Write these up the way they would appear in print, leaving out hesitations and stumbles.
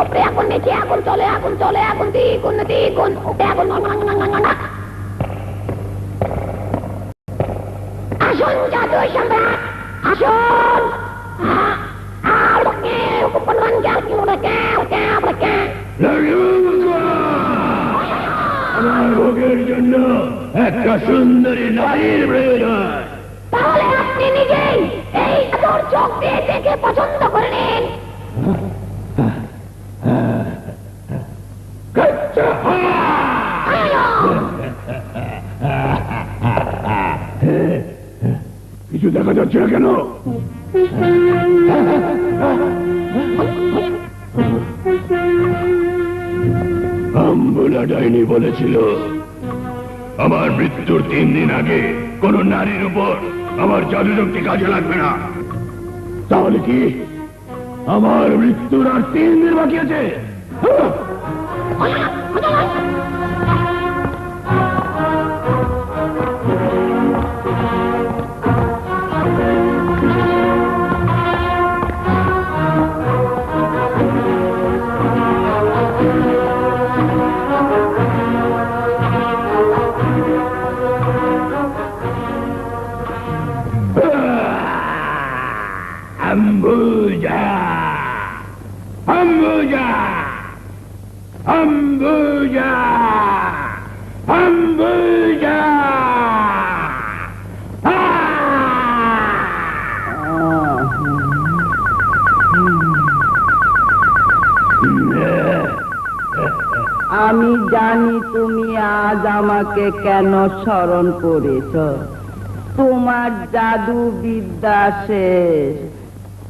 উপরে আগুন, নিচে আগুন, চলে আগুন, চলে আগুন, দ্বিগুণ দ্বিগুণ, উপরে আগুন। আসুন জাদু সম্রাট, আসুন। আমার ভোগের জন্য একটা সুন্দরী নারীর প্রয়োজন। তাহলে আপনি নিজেই এই আদর চোখ দিয়ে দেখে পছন্দ করে নিন। কিছু দেখা যাচ্ছে না কেন? আম্বুলা ডাইনি বলেছিল আমার মৃত্যুর 3 দিন আগে কোন নারীর উপর আমার জাদু শক্তি কাজে লাগবে না। তাহলে কি আমার মৃত্যুর আর 3 দিন বাকি আছে? Ambuja! Ambuja! Ambuja! Ambuja! আমি জানি তুমি আজ আমাকে কেন স্মরণ করেছ। তোমার জাদু বিদ্যা শেষ,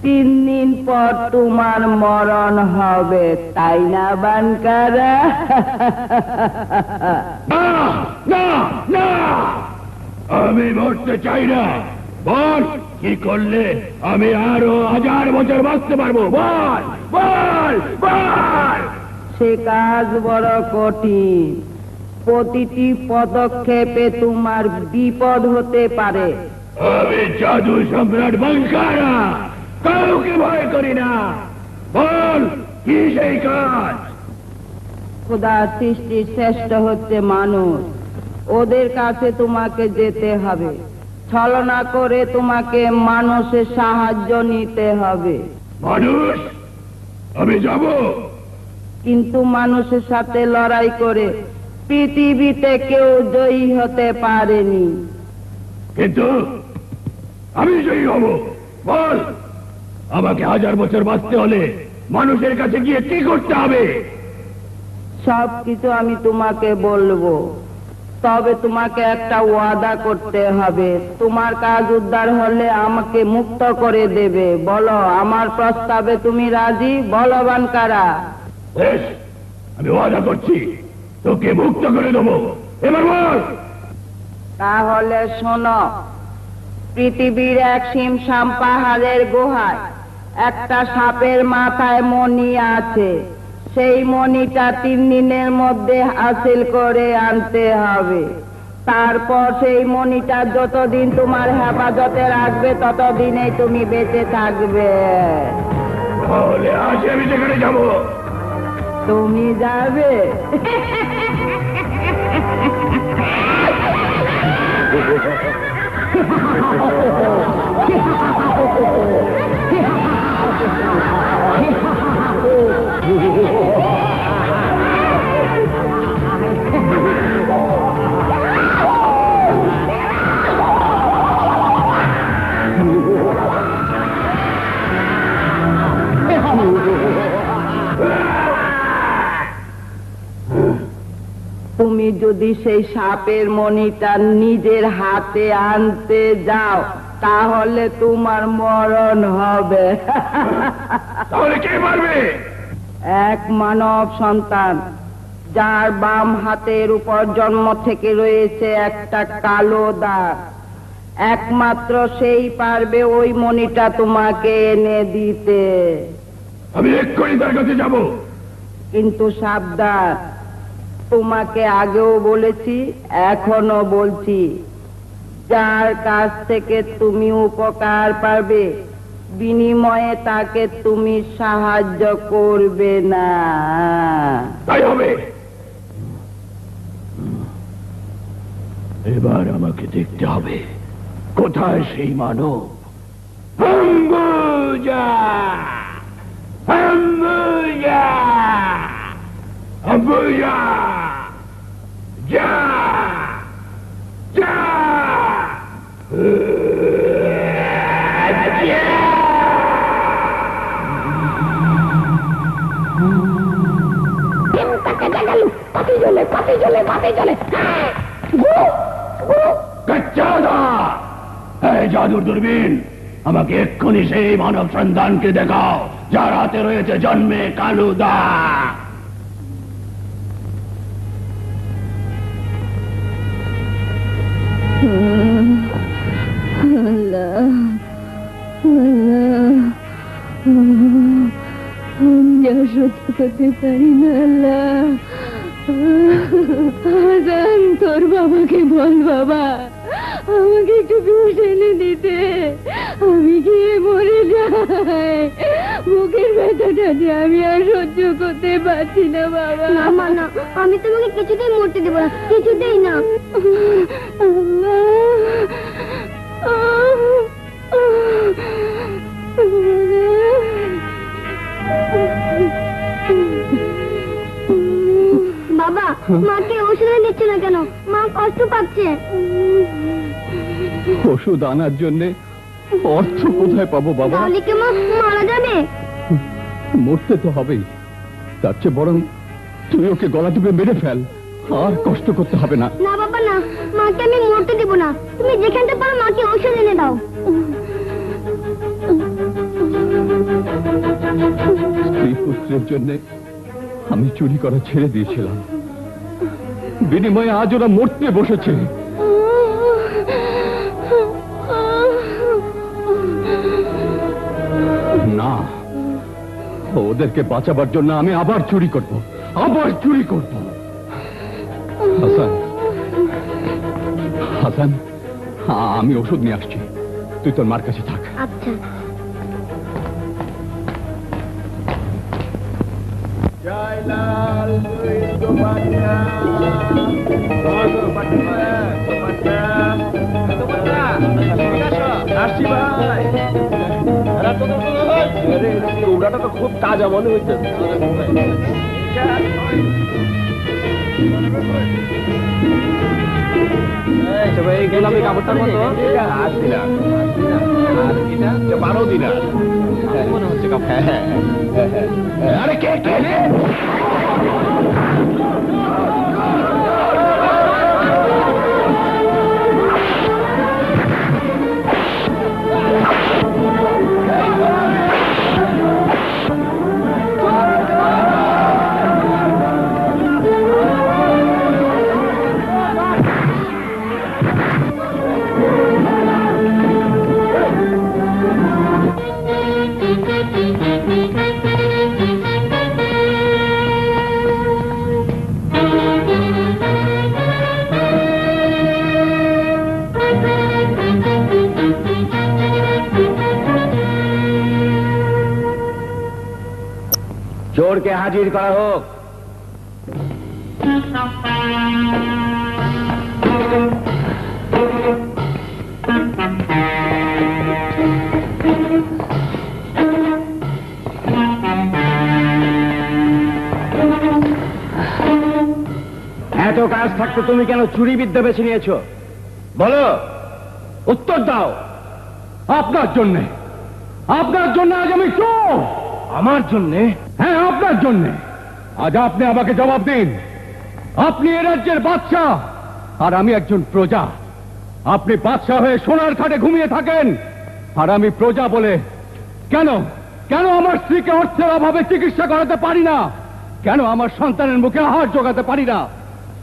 3 দিন পর তোমার মরণ হবে, তাই না বানকারা? আমি মরতে চাই না। বল কি করলে আমি আরো 1000 বছর বাঁচতে পারবো? বল বল বল। সে কাজ বড় কঠিন, প্রতিটি পদক্ষেপে তোমার বিপদ হতে পারে। আমি জাদু সম্রাট বানকারা, কাউকে ভয় করি না। বল কি সেই কাজ? খোদার সৃষ্টির শ্রেষ্ঠ হচ্ছে মানুষ, ওদের কাছে তোমাকে যেতে হবে। ছলনা করে তোমাকে মানুষের সাহায্য নিতে হবে। মানুষ? আমি যাব? কিন্তু মানুষের সাথে লড়াই করে পৃথিবীতে কেউ জয়ী হতে পারেনি। কিন্তু আমি জয়ী হব। বল আমাকে 1000 বছর বাঁচতে হলে মানুষের কাছে গিয়ে কি করতে হবে? সবকিছু আমি তোমাকে বলবো, তবে তোমাকে একটা ওয়াদা করতে হবে। তোমার কাজ উদ্ধার হলে আমাকে মুক্ত করে দেবে। বলো, আমার প্রস্তাবে তুমি রাজি? বলো বানকারা। বেশ, আমি ওয়াদা করছি তোকে মুক্ত করে দেবো। এবার বল। তাহলে শোনো, পৃথিবীর এক শিমশাম পাহাড়ের গুহায় একটা সাপের মাথায় মণি আছে। সেই মণিটা 3 দিনের মধ্যে হাসিল করে আনতে হবে। তারপর সেই মণিটা যতদিন তোমার হেফাজতে রাখবে ততদিনেই তুমি বেঁচে থাকবে। তাহলে আজ আমি সেখানে যাব। তুমি যাবে? তুমি যদি সেই সাপের মণিটা নিজের হাতে আনতে যাও তাহলে তোমার মরণ হবে। তাহলে কে মারবে? এক মানব সন্তান, যার বাম হাতের উপর জন্ম থেকে রয়েছে একটা কালো দাগ। একমাত্র সেই পারবে ওই মণিটা তোমাকে এনে দিতে। আমি এক্ষুনি তার কাছে যাব। কিন্তু সাবধান, তোমাকে আগেও বলেছি, এখনো বলছি, যার কাছ থেকে তুমি উপকার পাবে বিনিময়ে তাকে তুমি সাহায্য করবে না। তাই হবে। এবার আমাকে দেখতে হবে কোথায় সেই মানব। অম্বুজা! অম্বুজা! অম্বুজা! যা! যা! চিন্তাকে জাগালু, পাতি জ্বলে, পাতি জ্বলে, পাতি জ্বলে। গুরু, গুরু, কাচ্চাদা! এই জাদুর দূরবীন, আমাকে এক্ষুনি সেই মানব সন্তানকে দেখাও যার হাতে রয়েছে জন্মে কালু দাগ। সহ্য করতে পারি না আল্লাহ। আজান, তোর বাবাকে বল বাবা আমাকে একটু বিষ এনে দিতে, আমি গিয়ে মরে যাই। বুকের ব্যথাটা যে আমি আর সহ্য করতে পারছি না বাবা। না মা না, আমি তোমাকে কিছুতেই মরতে দেবো না, কিছুতেই না। বাবা, মাকে ওষুধ দিচ্ছে না কেন? মা কষ্ট পাচ্ছে। ওষুধ আনার জন্য অর্থ কোথায় পাবো বাবা? তাহলে কি মা মারা যাবে? মরতে তো হবেই, তার চেয়ে বরং তুই ওকে গলা টিপে মেরে ফেল, আর কষ্ট করতে হবে না। না বাবা না, মাকে আমি মরতে দেবো না। তুমি যেখানটা পারো মাকে ওষুধ এনে দাও। স্ত্রী পুত্রের জন্য আমি চুরি করা ছেড়ে দিয়েছিলাম, বিনিময়ে আজ ওরা মরতে বসেছে। না, ওদেরকে বাঁচাবার জন্য আমি আবার চুরি করব, আবার চুরি করব। হাসান, হাসান, আমি ওষুধ নিয়ে আসছি, তুই তোর মার কাছে থাক। আচ্ছা। ওটা তো খুব তাজা মনে হইছে। গোলাপি কাপড়টার মতো 12 দিনার মনে হচ্ছে। আরে কে কে রে? চোরকে হাজির করা হোক। এত কাজ থাকতে তুমি কেন চুরি বিদ্যা বেছে নিয়েছো? বলো, উত্তর দাও। আপনার জন্যে, আপনার জন্য আজ আমি চোর। আমার জন্যে? হ্যাঁ, আপনার জন্য। আজ আপনি আমাকে জবাব দিন। আপনি এ রাজ্যের বাদশাহ, আর আমি একজন প্রজা। আপনি বাদশাহ হয়ে সোনার খাটে ঘুমিয়ে থাকেন, আর আমি প্রজা বলে কেন কেন আমার স্ত্রীকে অর্থের অভাবে চিকিৎসা করাতে পারি না? কেন আমার সন্তানের মুখে আহার জোগাতে পারি না?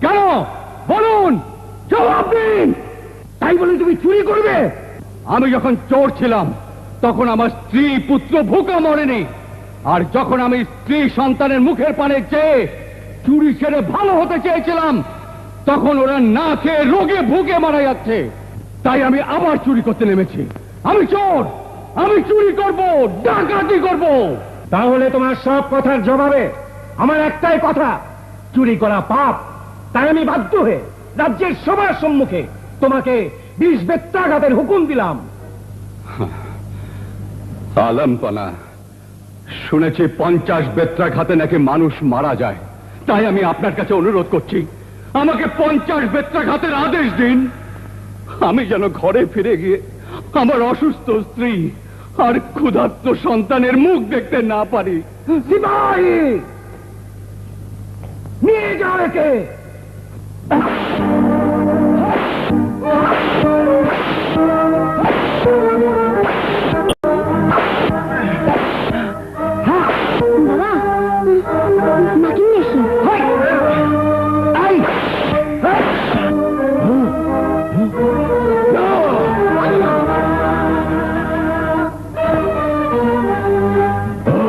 কেন বলুন, জবাব দিন। তাই বলে তুমি চুরি করবে? আমি যখন চোর ছিলাম তখন আমার স্ত্রী পুত্র ভুকা মরেনি, আর যখন আমি স্ত্রী সন্তানের মুখের পানে চেয়ে চুরি ছেড়ে ভালো হতে চেয়েছিলাম তখন ওরা না খেয়ে রোগে ভুকে মারা যাচ্ছে। তাই আমি আবার চুরি করতে নেমেছি। আমি চোর, আমি চুরি করব, ডাকাতি করব। তাহলে তোমার সব কথার জবাবে আমার একটাই কথা, চুরি করা পাপ। তাই আমি বাধ্য হয়ে রাজ্যের সবার সম্মুখে তোমাকে 20 বেত্রাঘাতের হুকুম দিলাম। আলমপনা, শুনেছি 50 বেত্রাঘাতে নাকি মানুষ মারা যায়। তাই আমি আপনার কাছে অনুরোধ করছি, আমাকে 50 বেত্রাঘাতের আদেশ দিন। আমি যেন ঘরে ফিরে গিয়ে আমার অসুস্থ স্ত্রী আর ক্ষুধার্ত সন্তানের মুখ দেখতে না পারি। সিপাহী, নিয়ে যাও একে। বাবা মাকে নিয়ে এসো।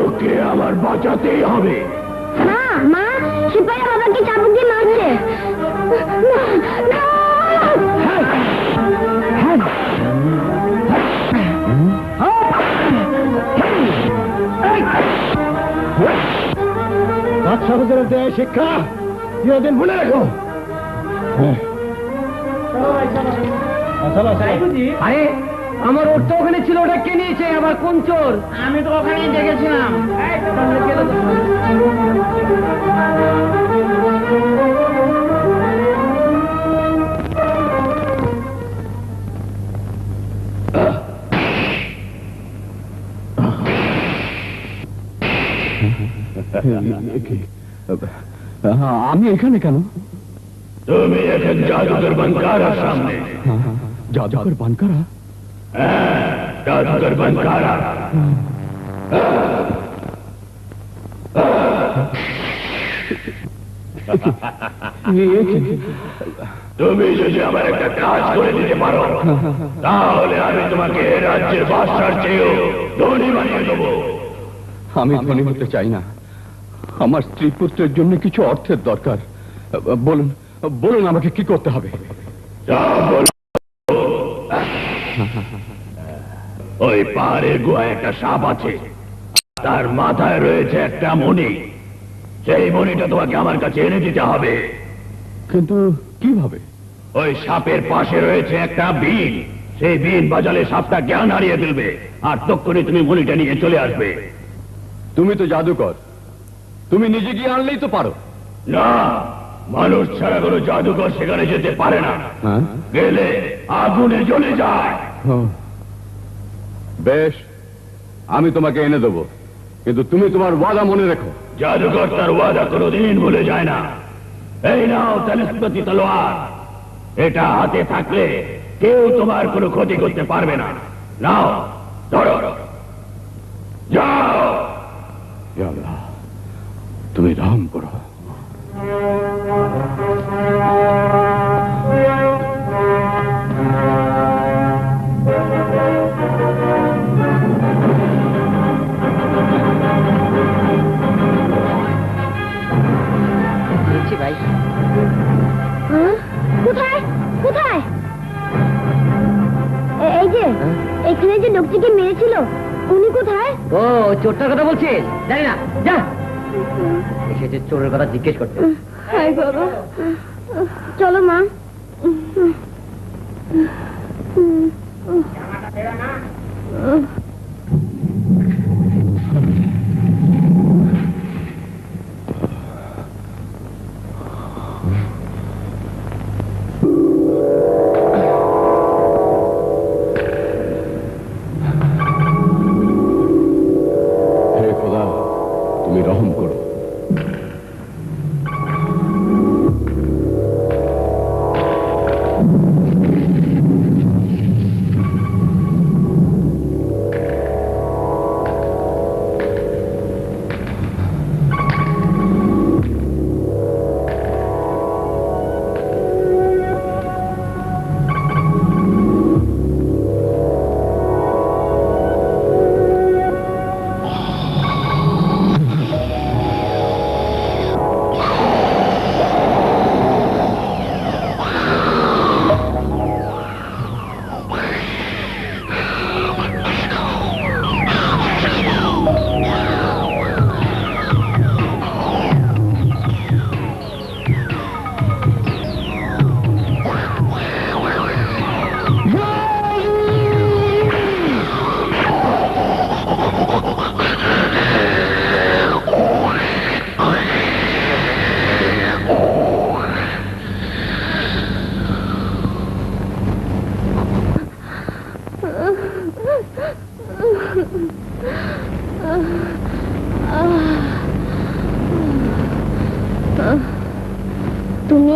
ওকে আমার বাঁচাতেই হবে। মা মা সিপাহী বাবাকে চাবুক দিয়ে মারছে। না, না। বাদশাহদের দেয় শিক্ষা চিরদিন ভুলে রেখো। আরে আমার ওর তো ওখানে ছিল, ওটা কে নিয়েছে? আবার কোন চোর? আমি তো ওখানে দেখেছিলাম। আমি এখানে কেন? তুমি এখন জাদুকর বানকারার সামনে। জাদুকর বানকারা? হ্যাঁ, জাদুকর বানকারা। তুমি যদি আমার একটা কাজ করে দিতে পারো, তাহলে আমি তোমাকে এ রাজ্যের বাদশার চেয়েও ধনী বানিয়ে দেবো। আমি ধনী হতে চাই না, আমার স্ত্রী পুত্রের জন্য কিছু অর্থের দরকার। বলুন বলুন আমাকে কি করতে হবে? যা বলো। ওই পাহাড়ের গুহায় একটা সাপ আছে, তার মাথায় রয়েছে একটা মণি। সেই মণিটা তোমাকে আমার কাছে এনে দিতে হবে। কিন্তু কিভাবে? ওই সাপের পাশে রয়েছে একটা বিন, সেই বিন বাজালে সাপটা জ্ঞান হারিয়ে ফেলবে, আর তক্ষুনি তুমি মণিটা নিয়ে চলে আসবে। তুমি তো জাদুকর, তুমি নিজে গিয়ে আনলেই তো পারো। না, মানুষ ছাড়া কোনো জাদুকর সেখানে যেতে পারে না। হ্যাঁ? গেলে আগুনে জ্বলে যায়। বেশ, আমি তোমাকে এনে দেবো, কিন্তু তুমি তোমার ওয়াদা মনে রেখো। জাদুকর তার ওয়াদা কোনোদিন ভুলে যায় না। এই নাও তেজস্পতি তলোয়ার, এটা হাতে থাকলে কেউ তোমার কোনো ক্ষতি করতে পারবে না। নাও, ধরো, যাও। হে আল্লাহ, তুমি রহম করো। ভাই কোথায় কোথায়? এই যে এখানে যে লোকটিকে মেরেছিল উনি কোথায়? ও চোরটার কথা বলছিস? জানি না, যা। এসেছে চোরের কথা জিজ্ঞেস করতে। হাই বাবা, চলো মা। হে খোদা, তুমি রহম করো।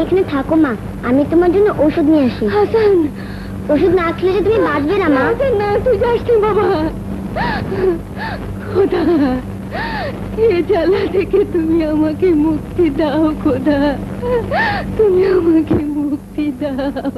এখানে থাকো মা, আমি তোমার জন্য ওষুধ নিয়ে আসি। হাসান, ওষুধ না খেলে যে তুমি বাঁচবে না মা। হাসান না, তুই যাস না বাবা। খোদা, এ জ্বালা থেকে তুমি আমাকে মুক্তি দাও খোদা, তুমি আমাকে মুক্তি দাও।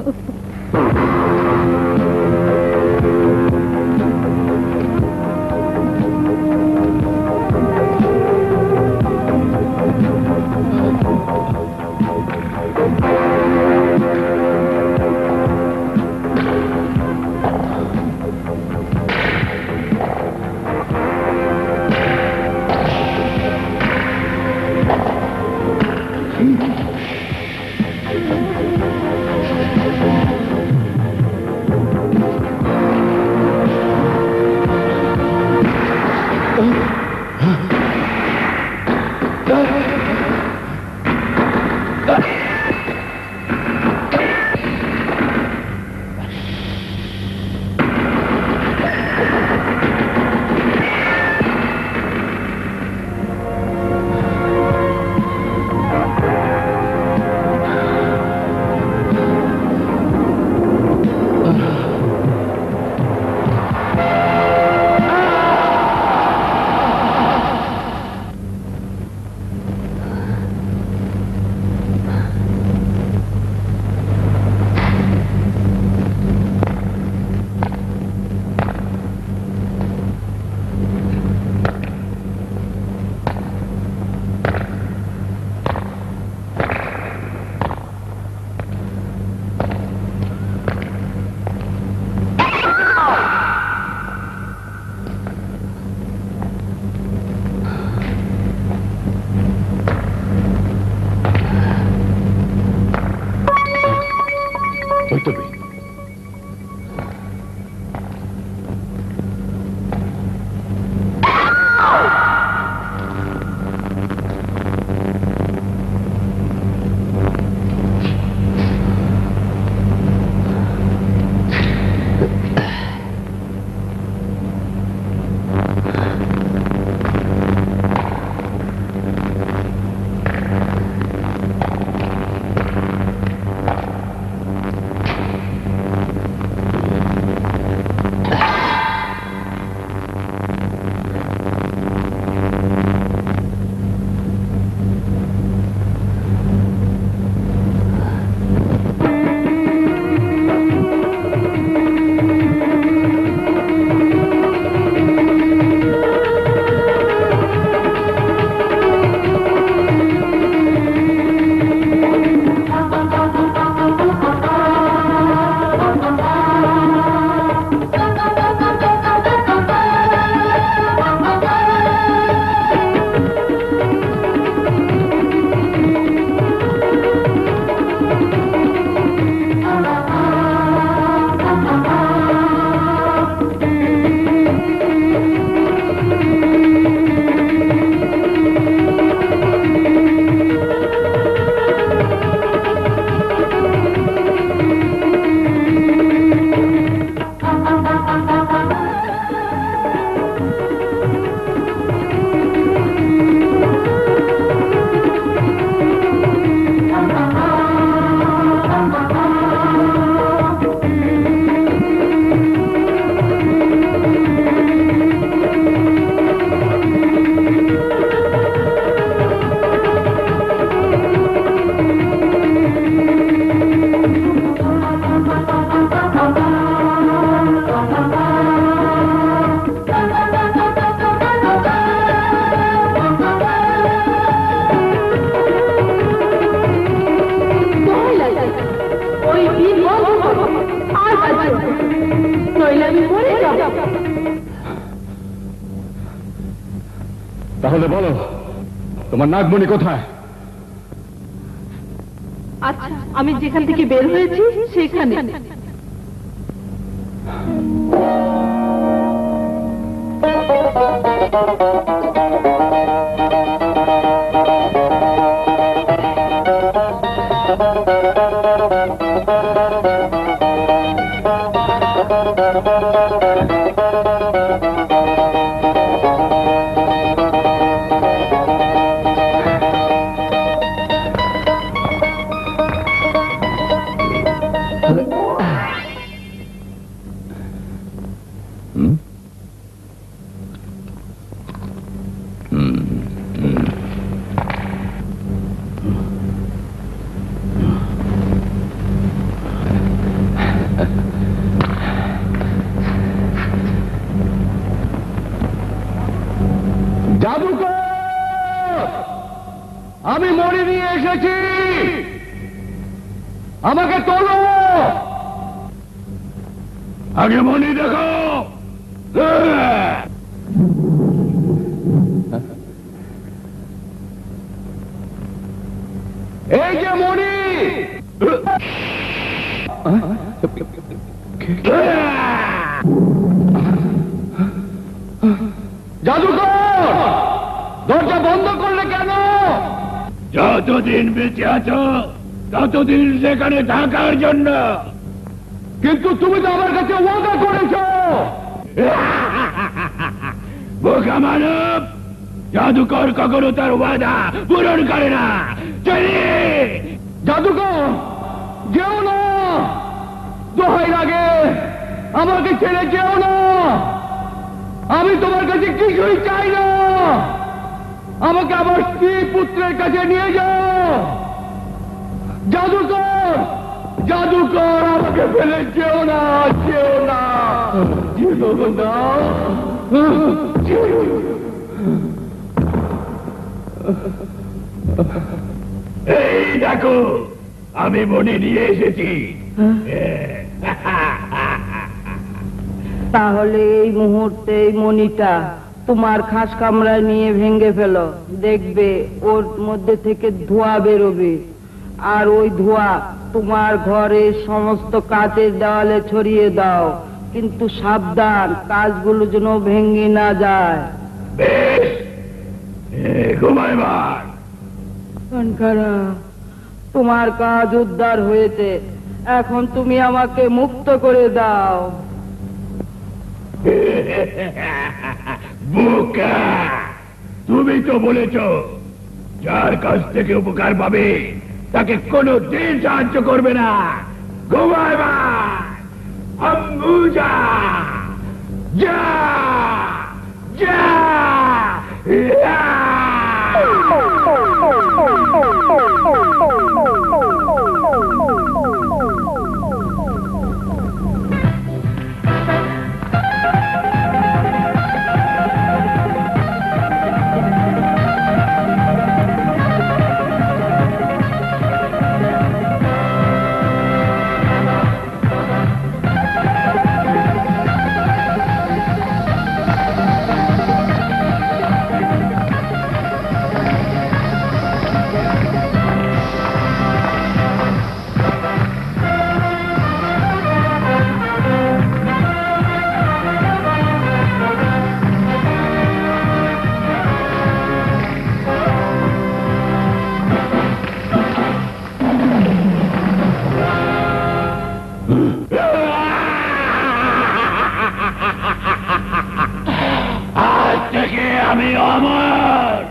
বৈতবী, তাহলে বলো, তোমার নাগমণি কোথায়? আচ্ছা, আমি যেখান থেকে বের হয়েছি সেখানে। জাদুকর, আমি মণি নিয়ে এসেছি, আমাকে তোলো। আগে মনি দেখো। এই যে মণি। জাদুকর, দরজা বন্ধ করলে কেন? যতদিন বেঁচে আছো ততদিন সেখানে থাকার জন্য। কিন্তু তুমি তো আমার কাছে ওয়াদা করেছো। বোকা মানব, জাদুকর কখনো তার ওয়াদা পূরণ করে না। চলে জাদুকর, যেও না, দোহাই লাগে, আমাকে ছেড়ে যেও না। আমি তোমার কাছে কিছুই চাই না। আমাকে আমার স্ত্রী পুত্রের কাছে নিয়ে যাও। জাদুকর, জাদুকর, আমাকে ফেলে যেও না, যেও না, যেও না। এই দেখো, আমি মনে নিয়ে এসেছি। তাহলে এই মুহূর্তে এই মণিটা তোমার খাস কামরায় নিয়ে ভেঙে ফেলো, দেখবে ওর মধ্যে থেকে ধোঁয়া বেরোবে, আর ওই ধোঁয়া তোমার ঘরের সমস্ত কাচের দেওয়ালে ছড়িয়ে দাও। কিন্তু সাবধান, কাজগুলো যেন ভেঙে না যায়। বেশ, ঘুমাইবার। কানকারা, তোমার কাজ উদ্ধার হয়েছে, এখন তুমি আমাকে মুক্ত করে দাও। বোকা, তুমি তো বলেছ যার কাছ থেকে উপকার পাবে তাকে কোনো দিন সাহায্য করবে না। ঘুমাইবার। অম্বুজা, যা যা। আজ থেকে আমি অমর,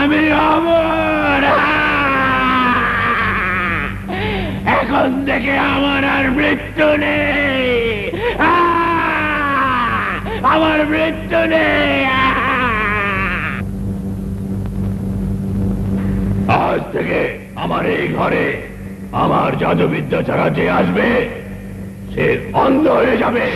আমি অমর। এখন থেকে আমার আর মৃত্যু নেই, আমার মৃত্যু নেই। আজ থেকে আমার এই ঘরে আমার জাদুবিদ্যা ছাড়া যে আসবে সে অন্ধ হয়ে যাবে।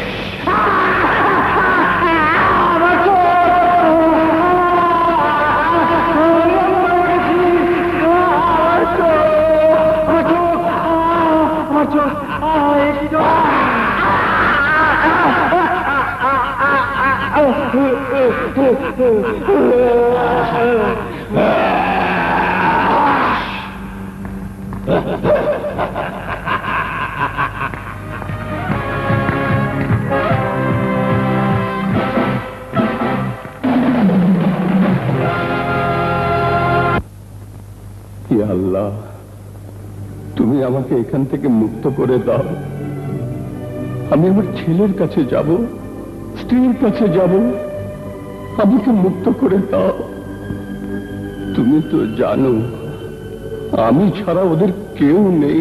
ইয়া আল্লাহ, তুমি আমাকে এখান থেকে মুক্ত করে দাও। আমি আমার ছেলের কাছে যাব, স্ত্রীর কাছে যাব, আমাকে মুক্ত করে দাও। তুমি তো জানো আমি ছাড়া ওদের কেউ নেই।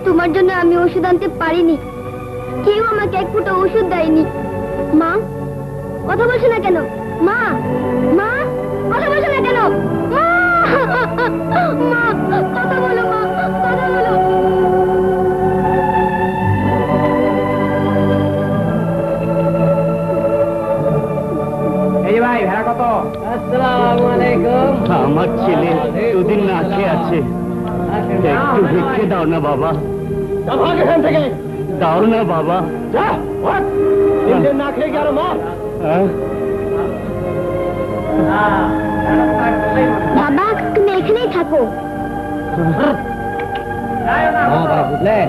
তোমার জন্য আমি ওষুধ আনতে পারিনি, কেউ আমাকে এক ফুটা ওষুধ দেয়নি। মা, কথা বলছো না কেন? মা, মা, কথা বলছো না কেন? মা, মা, কথা বলো, মা, কথা বলো। এই ভাই ভাড়া কত? আসসালামু আলাইকুম। আমার ছেলে দুদিন না খেয়ে আছে, একটু ভিক্ষে দাও না বাবা, ভাগ এখান থেকে। দাও না বাবা। যা, ভাগ। তিনদিন না খেয়ে গেল মা। বাবা, তুমি এখানেই থাকো। বুঝলেন?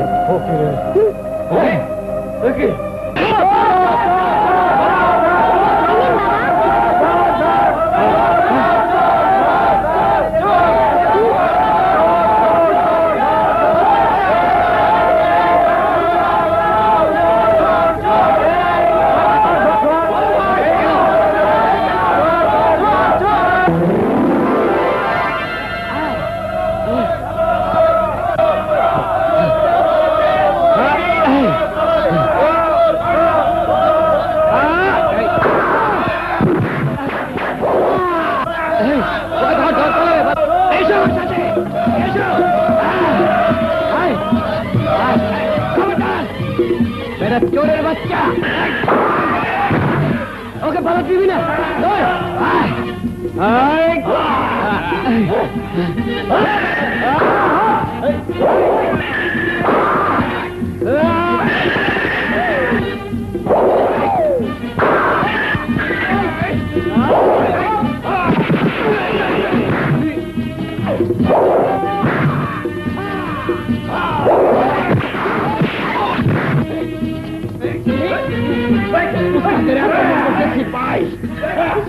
চোরের বাচ্চা, ওকে ভালো দিবি না।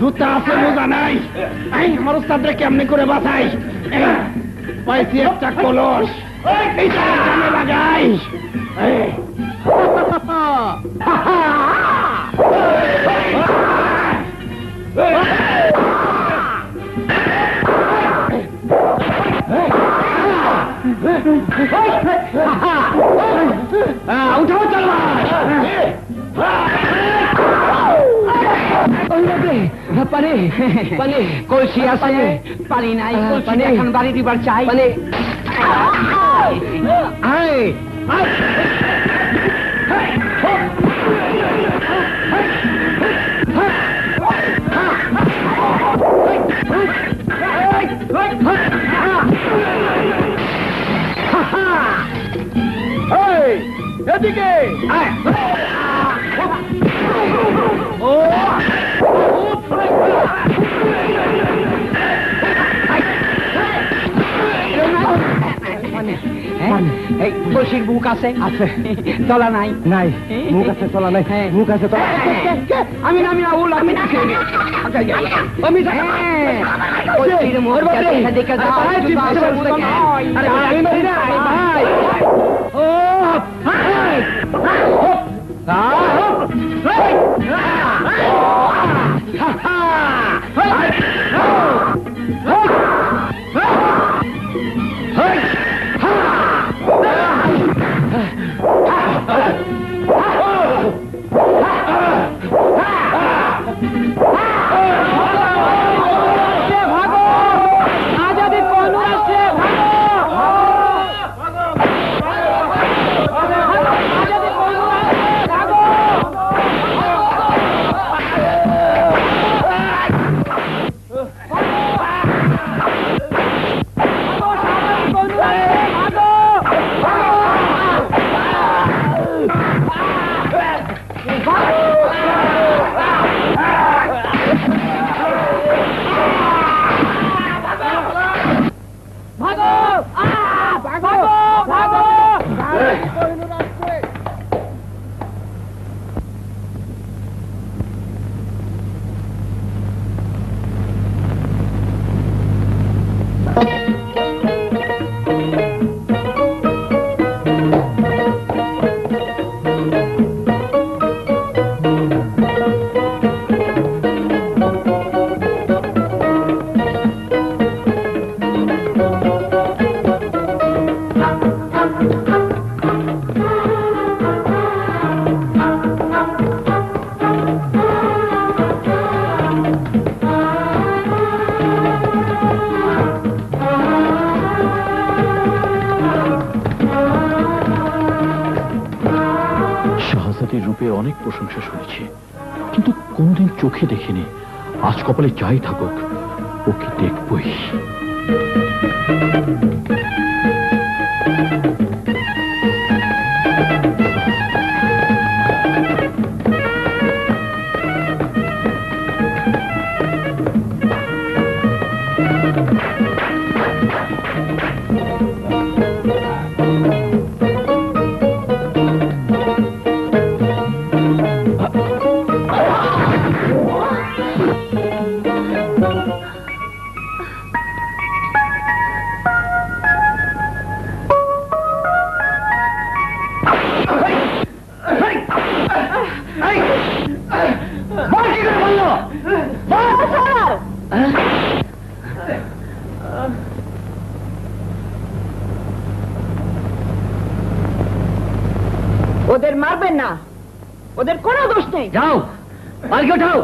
জুতা আছে, মোজা নাই। আমার উস্তাদরে কেমনে করে বাঁচাই? পাইছি একটা কলস, এইটা কামে লাগাই। উঠাও চলো। পানি পানি কলসি আছে, পানি নাই, পানি এখন বাড়ি দিবার চাই। পানি এদিকে ও এই কলসির বুক আছে, আছে তলা নাই, নাই মুখ আছে তলা নাই, মুখ আছে তলা। আমি নামি আউল, আমি না আমি কলসির মুখ দেখে যাও। আরে আমি মারি না ভাই। ও শাহাজাতির রূপের অনেক প্রশংসা শুনেছি, কিন্তু কোনোদিন চোখে দেখিনি। আজ কপালে যাই থাকুক, ওকে দেখবই। ওদের মারবেন না, ওদের কোনো দোষ নেই। যাও, মালকে উঠাও।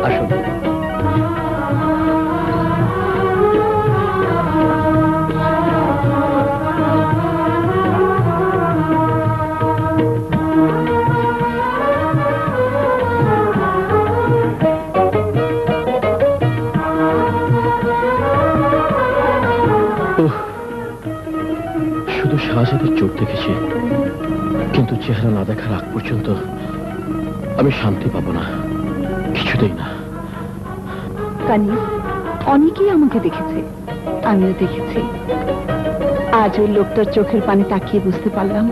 আসুন। শুধু শাহজাদের চোখ দেখেছি, কিন্তু চেহারা না দেখার আগ পর্যন্ত আমি শান্তি পাবো না, কিছুতেই না। কানি, অনেকেই আমাকে দেখেছে, আমিও দেখেছি। আজ ওই লোকটার চোখের পানে তাকিয়ে বুঝতে পারলাম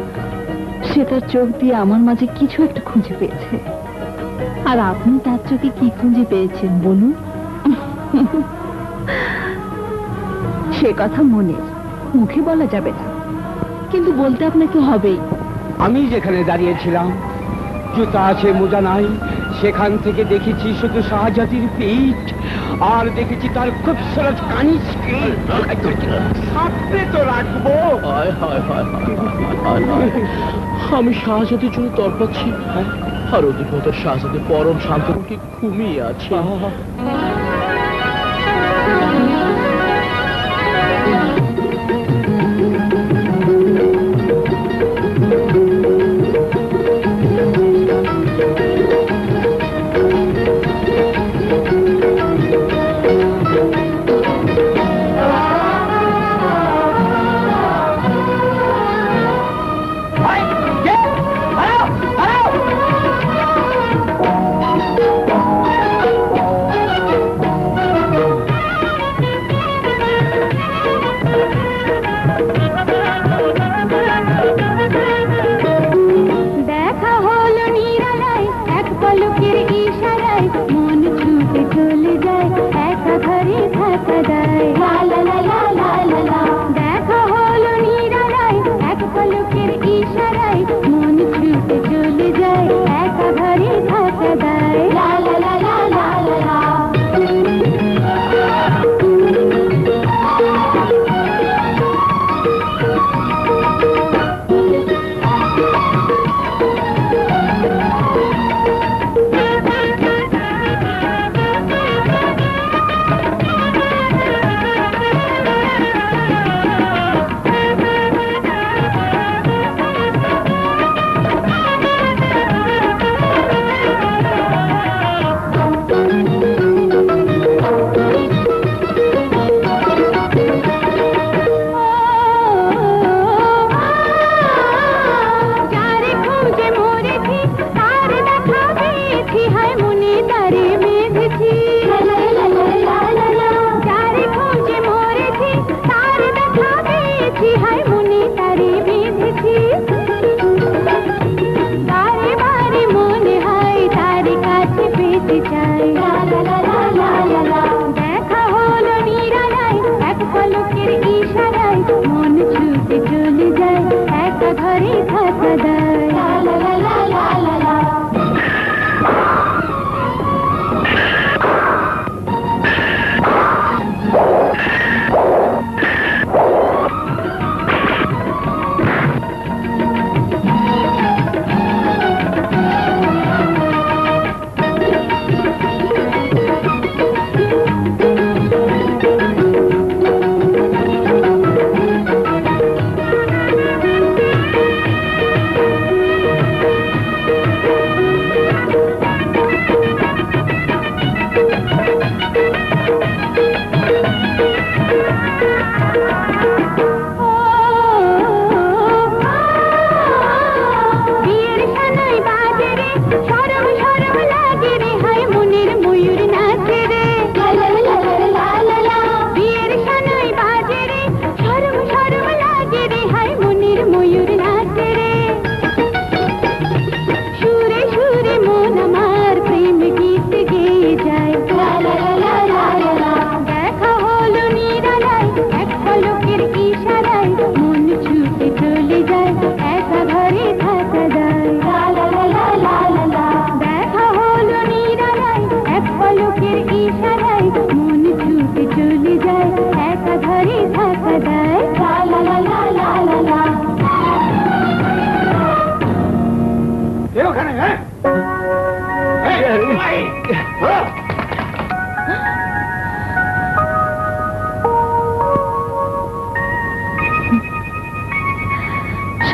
সে তার চোখ দিয়ে আমার মাঝে কিছু একটা খুঁজে পেয়েছে। আর আপনি তার চোখে কি খুঁজে পেয়েছেন বলুন? সে কথা মনের, মুখে বলা যাবে না, কিন্তু বলতে আপনাকে হবেই। আমি যেখানে দাঁড়িয়েছিলাম, জুতা আছে মোজা নাই, সেখান থেকে দেখেছি শুধু শাহজাতির পিঠ, আর দেখেছি তার খুবসুরত কানিজকে। সাথে তো রাখবো। আমি শাহজাদের জন্য তরপাচ্ছি, আর ওদিকে ওদের শাহজাদের পরম শান্তমুখী ঘুমিয়ে আছে।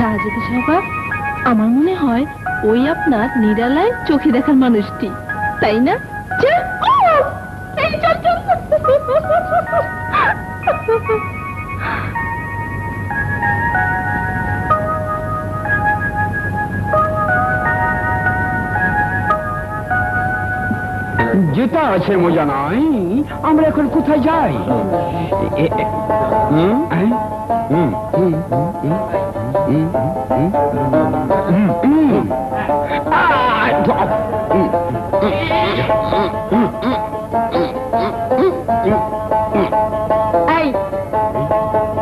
শাহজাদি সাহেবা, আমার মনে হয় ওই আপনার নিরালায় চোখে দেখার মানুষটি, তাই না? চল, এই চল, চল। যেটা আছে মজা নাই, আমরা এখন কোথায় যাই? এই,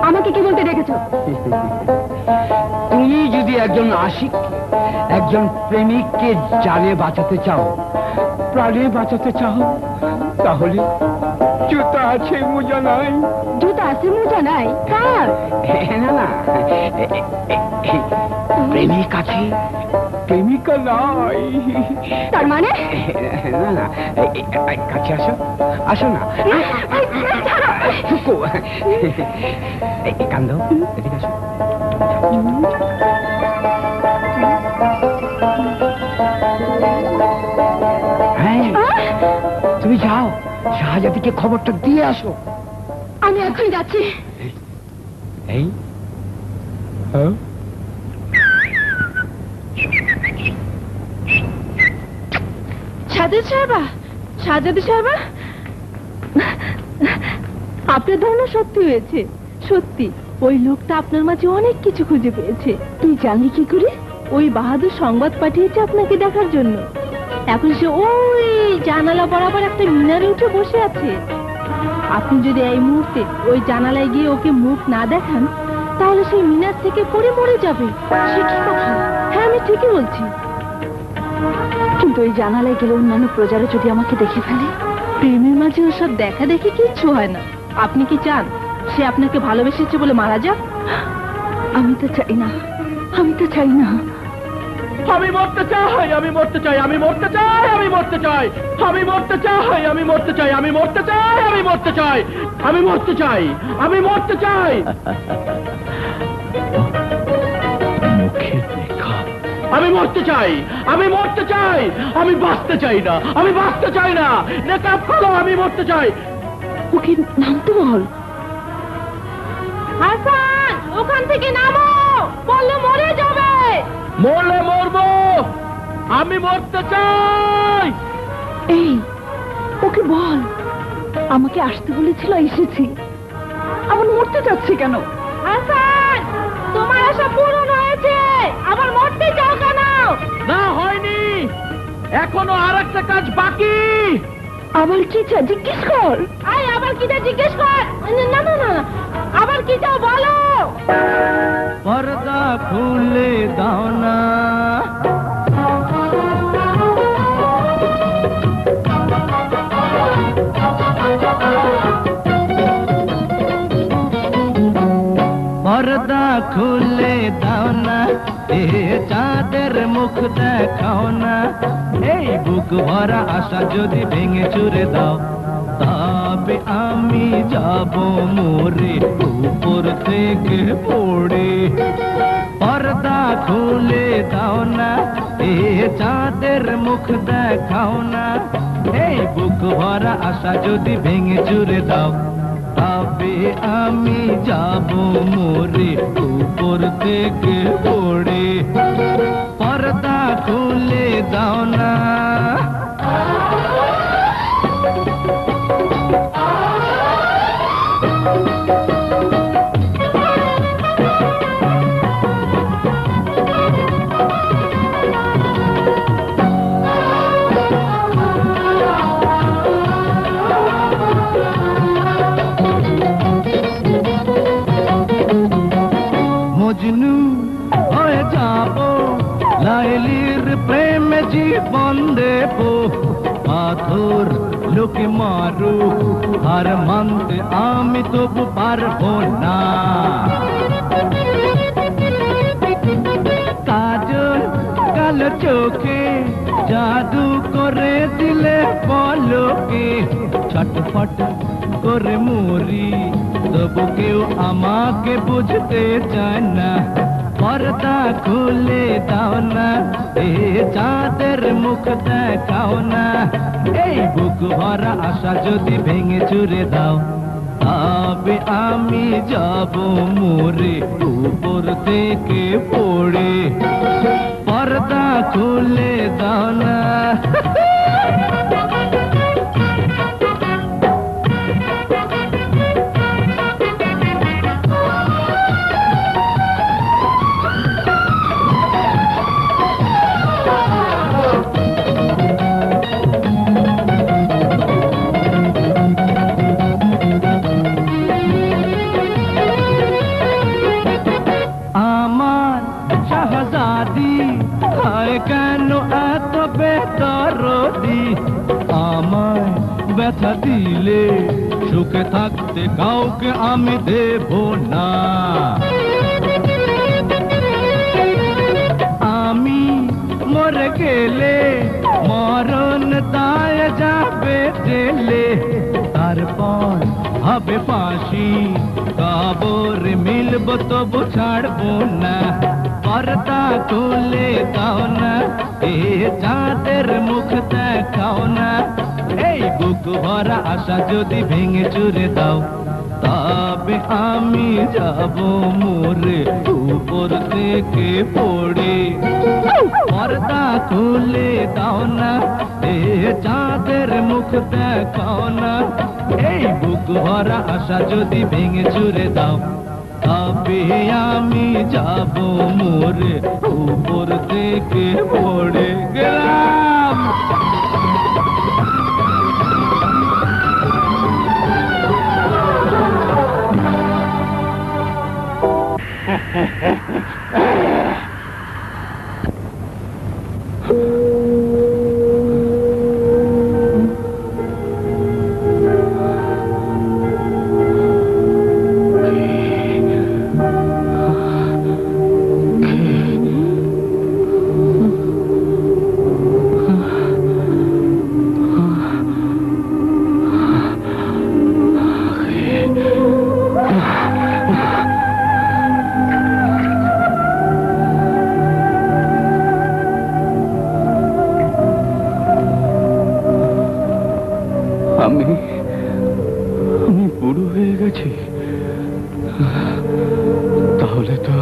আমাকে কি বলতে ডেকেছো? তুমি যদি একজন আশিক, একজন প্রেমিককে জানে বাঁচাতে চাও, প্রাণে বাঁচাতে চাও, তাহলে জুতা আছে মোজা নাই। জুতা আছে মোজা নাই? কার? না না, প্রেমিক আছে, প্রেমিকা নাই। তার মানে? না না, কাছে আসো, আসো না। কান্দ, এদিকে আসো। তুমি যাও, শাহজাদিকে খবরটা দিয়ে আসো। আমি এখন যাচ্ছি। এই শাহজাদি সাহেবা, শাহজাদি সাহেবা, আপনার ধারণা সত্যি হয়েছে। সত্যি ওই লোকটা আপনার মাঝে অনেক কিছু খুঁজে পেয়েছে। তুই জানলি কি করে? ওই বাহাদুর সংবাদ পাঠিয়েছে আপনাকে দেখার জন্য। এখন সে ওই জানালা বরাবর একটা মিনারে উঠে বসে আছে। আপনি যদি এই মুহূর্তে ওই জানালায় গিয়ে ওকে মুখ না দেখান, তাহলে সেই মিনার থেকে পড়ে মরে যাবে। সে কি কথা? হ্যাঁ, আমি ঠিকই বলছি। কিন্তু ওই জানালায় গেলে অন্যান্য প্রজারা যদি আমাকে দেখে ফেলে? প্রেমের মাঝে ওসব দেখা দেখি কিচ্ছু হয় না। আপনি কি চান সে আপনাকে ভালোবেসেছে বলে মারা যাক? আমি তো চাই না, আমি তো চাই না। আমি মরতে চাই, আমি মরতে চাই, আমি মরতে চাই, আমি মরতে চাই, আমি মরতে চাই, আমি মরতে চাই, আমি মরতে চাই, আমি মরতে চাই, আমি মরতে চাই, আমি মরতে চাই। মুখের রেখা। আমি মরতে চাই, আমি মরতে চাই, আমি বাঁচতে চাই না, আমি বাঁচতে চাই না। নেকাব করো, আমি মরতে চাই। ওকে নামতে বল। হাসান, ওখান থেকে নামো, বললে মরে যাবে। মরলে মরবো, আমি মরতে চাই। এই, ওকে বল আমাকে আসতে বলেছিল, এসেছি। আবার মরতে যাচ্ছে কেন? হাসান, তোমার আশা পূরণ হয়েছে, আবার মরতে চাও কেন? না, হয়নি, এখনো আর একটা কাজ বাকি। আবার কি চাই জিজ্ঞেস কর। আয়, আবার কি চাই জিজ্ঞেস কর। না না না, আবার কি চাও বলো। পর্দা খুলে দাও না, পর্দা খুলে দাও না, এ চাঁদের মুখ দেখাও না। এই বুক ভরা আশা যদি ভেঙে চুরে দাও, তবে আমি যাব মরে উপর থেকে পড়ে। পর্দা খুলে দাও না, এ চাঁদের মুখ দেখাও না। এই বুক ভরা আশা যদি ভেঙে চুরে দাও, তবে আমি যাব মরে উপর থেকে পড়ে। পর্দা খুলে দাও না। মজনু হয়ে যাব, লাইলির প্রেমে জীবন দেব। পাথর লোকে মারু, আর মানতে আমি তবু পারবো না। কাজল কালো চোখে জাদু করে দিলে পলকে, ছটফট করে মরি, তবু কেউ আমাকে বুঝতে চায় না। পর্দা খুলে দাও না, এ চাঁদের মুখ দেখাও না, এই বুক ভরা আশা যদি ভেঙে চুরে দাও, তবে আমি যাব মরে উপর থেকে পড়ে। পর্দা খুলে দাও না। আমার শাহজাদি হয় কেন এত বেদরদি, আমায় ব্যথা দিলে সুখে থাকতে কাউকে আমি দেব না। আমি মরে গেলে মরণ দায় যাবে জেলে, তারপর হবে ফাঁসি, কবরে মিলব তবু ছাড়বো না। পর্দা খুলে দাও না, এ চাঁদের মুখ দেখাও না, এই বুক ভরা আশা যদি ভেঙে চুরে দাও, তবে আমি যাব মরে উপর থেকে পড়ে। পর্দা খুলে দাও না, এ চাঁদের মুখ দেখাও না, এই বুক ভরা আশা যদি ভেঙে চুরে দাও, তবে আমি যাব মরে উপর থেকে পড়ে গেলাম। আমি বুড়ো হয়ে গেছি। তাহলে তো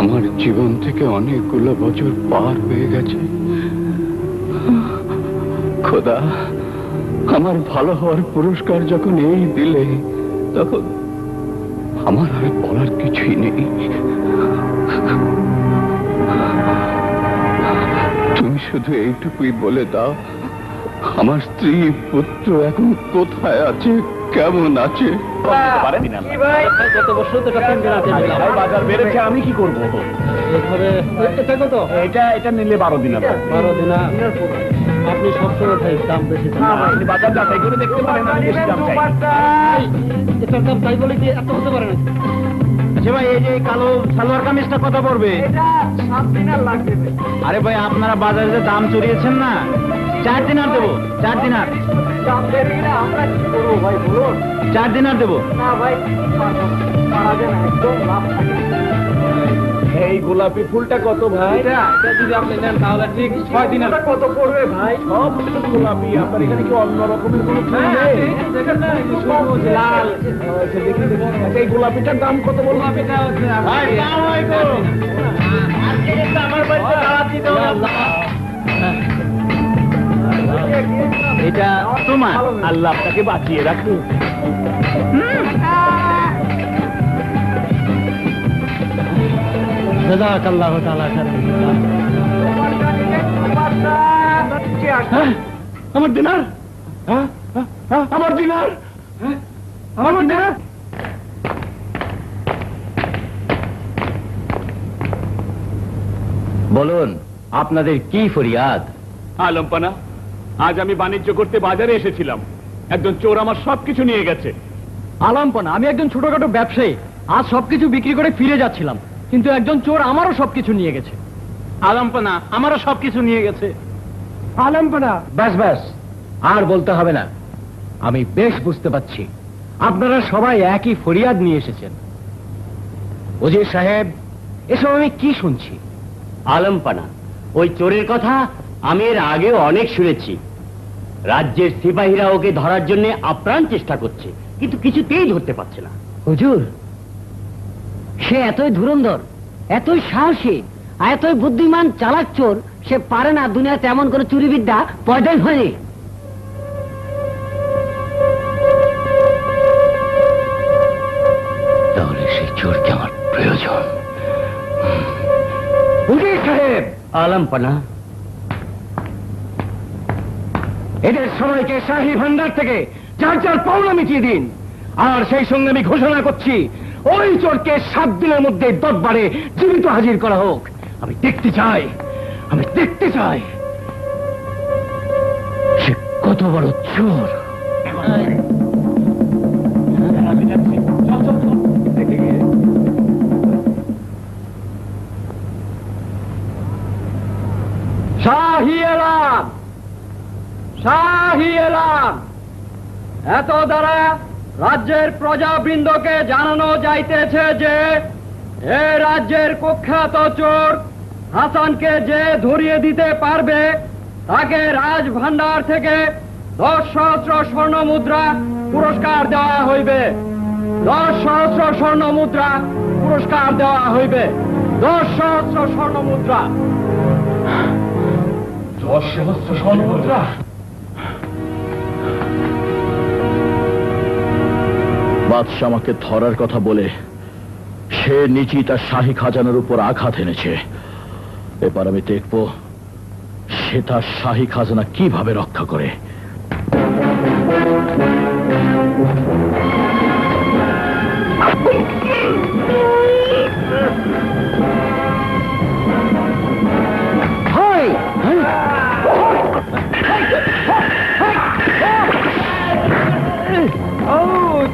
আমার জীবন থেকে অনেকগুলো বছর পার হয়ে গেছে। খোদা, আমার ভালো হওয়ার পুরস্কার যখন এই দিলে, তখন আমার আর বলার কিছুই নেই। তুমি শুধু এইটুকুই বলে দাও, আমার স্ত্রী পুত্র এখন কোথায় আছে, কেমন আছে? বাজার বেড়েছে, আমি কি করবো? এটা নিলে 12 দিন। 12 দিন আপনি সবসময় দাম বেশি, বাজার যাচাই করে দেখতে পারেন, আমি বেশি দাম চাই। এটার দাম তাই বলে কি এত হতে পারে না? আচ্ছা ভাই, এই যে কালো সালোয়ার কামিজটা কত পড়বে? 7 দিনার লাগবে। আরে ভাই, আপনারা বাজারে যে দাম চড়িয়েছেন না, 4 দিনার দেবো। 4 দিনার দাম বেড়ে গেলে আমরা কি করবো ভাই, বলুন? 4 দিনার দেবো না ভাই, পারা যায় না, একদম লাভ থাকে। এই গোলাপি ফুলটা কত ভাই? এটা যদি আপনি নেন তাহলে ঠিক 6 দিনার। কত পড়বে ভাই? সব গোলাপি, আপনার এখানে কি অন্য রকমের কোনো ফুল নেই? লাল। আচ্ছা দেখি। আচ্ছা, এই গোলাপিটার দাম কত বলুন? ভাই দাম হয় গো, আজকে এটা আমার বাড়িতে দাওয়াত দিতে হবে। এটা তোমার, আল্লাহ আপনাকে বাঁচিয়ে রাখুন। জাযাকাল্লাহু তাআলা খাইরান। আমার দিনার, আমার দিনার, আমার দিনার। বলুন, আপনাদের কি ফরিয়াদ? আলম্পানা, আজ আমি বাণিজ্য করতে বাজারে এসেছিলাম, একজন চোর আমার সবকিছু নিয়ে গেছে। আলাম্পনা, আমি একজন ছোটখাটো ব্যবসায়ী, আজ সবকিছু বিক্রি করে ফিরে যাচ্ছিলাম, কিন্তু একজন চোর আমারও সবকিছু নিয়ে গেছে। আলম্পানা, আমারও সবকিছু নিয়ে গেছে। আলাম্পনা, ব্যাস ব্যাস, আর বলতে হবে না, আমি বেশ বুঝতে পারছি আপনারা সবাই একই ফরিয়াদ নিয়ে এসেছেন। ওজির সাহেব, এসব আমি কি শুনছি? আলমপানা, ওই চোরের কথা আমি এর আগেও অনেক শুনেছি। রাজ্যের সিপাহীরা ওকে ধরার জন্য আপ্রাণ চেষ্টা করছে, কিন্তু কিছুতেই ধরতে পারছে না। হুজুর, সে এতই ধুরন্ধর, এতই সাহসী, আর এতই বুদ্ধিমান চালাক চোর, সে পারে না দুনিয়াতে এমন কোন চুরিবিদ্যা পয়দাই হয়নি। তাহলে সেই চোরকে আমার প্রয়োজন। হুজুর সাহেব, আলমপানা, এদের সবাইকে শাহী ভান্ডার থেকে যার যার পাওনা মিটিয়ে দিন। আর সেই সঙ্গে আমি ঘোষণা করছি, ওই চোরকে 7 দিনের মধ্যে দরবারে জীবিত হাজির করা হোক। আমি দেখতে চাই সে কত বড় চোর। শাহী এলাম, শাহী এলাম। এত দ্বারা রাজ্যের প্রজাবৃন্দকে জানানো যাইতেছে যে এ রাজ্যের কুখ্যাত চোর হাসানকে যে ধরিয়ে দিতে পারবে তাকে রাজ ভান্ডার থেকে 10 সহস্র স্বর্ণ মুদ্রা পুরস্কার দেওয়া হইবে। 10 সহস্র স্বর্ণ মুদ্রা পুরস্কার দেওয়া হইবে। 10 সহস্র স্বর্ণ মুদ্রা। 10 সহস্র স্বর্ণ মুদ্রা? বাদশাহ আমাকে ধরার কথা বলে সে নিজেই তার শাহী খাজানার উপর আঘাত এনেছে। এবার আমি দেখব সে তার শাহী খাজানা কিভাবে রক্ষা করে।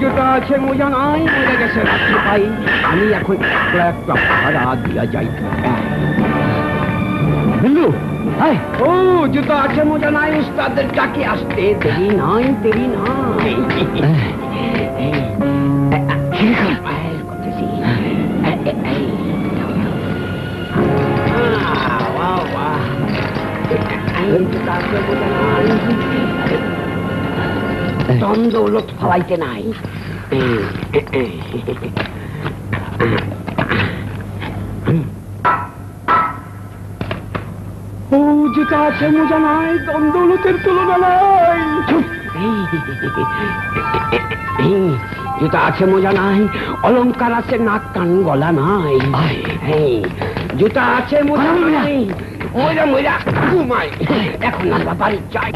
জুতা আছে মোজা নাই, মরে গেছে রাত্রি পাই। আমি এখন একটা ভাড়া দিয়া যাই। বিন্দু, ও জুতা আছে মোজা নাই, উস্তাদের ডাকে আসতে দেরি নাই, দেরি নাই। দৌলত ফলাইতে নাই। ও যেটা আছে মোজা নাই, দৌলতের তুলনা নাই। জুতা আছে মোজা নাই, অলংকার আছে নাক কান গলা নাই। জুতা আছে মোজা নাই, মোজা মোজা ঘুমাই। এখন আমরা বাড়ি চাই।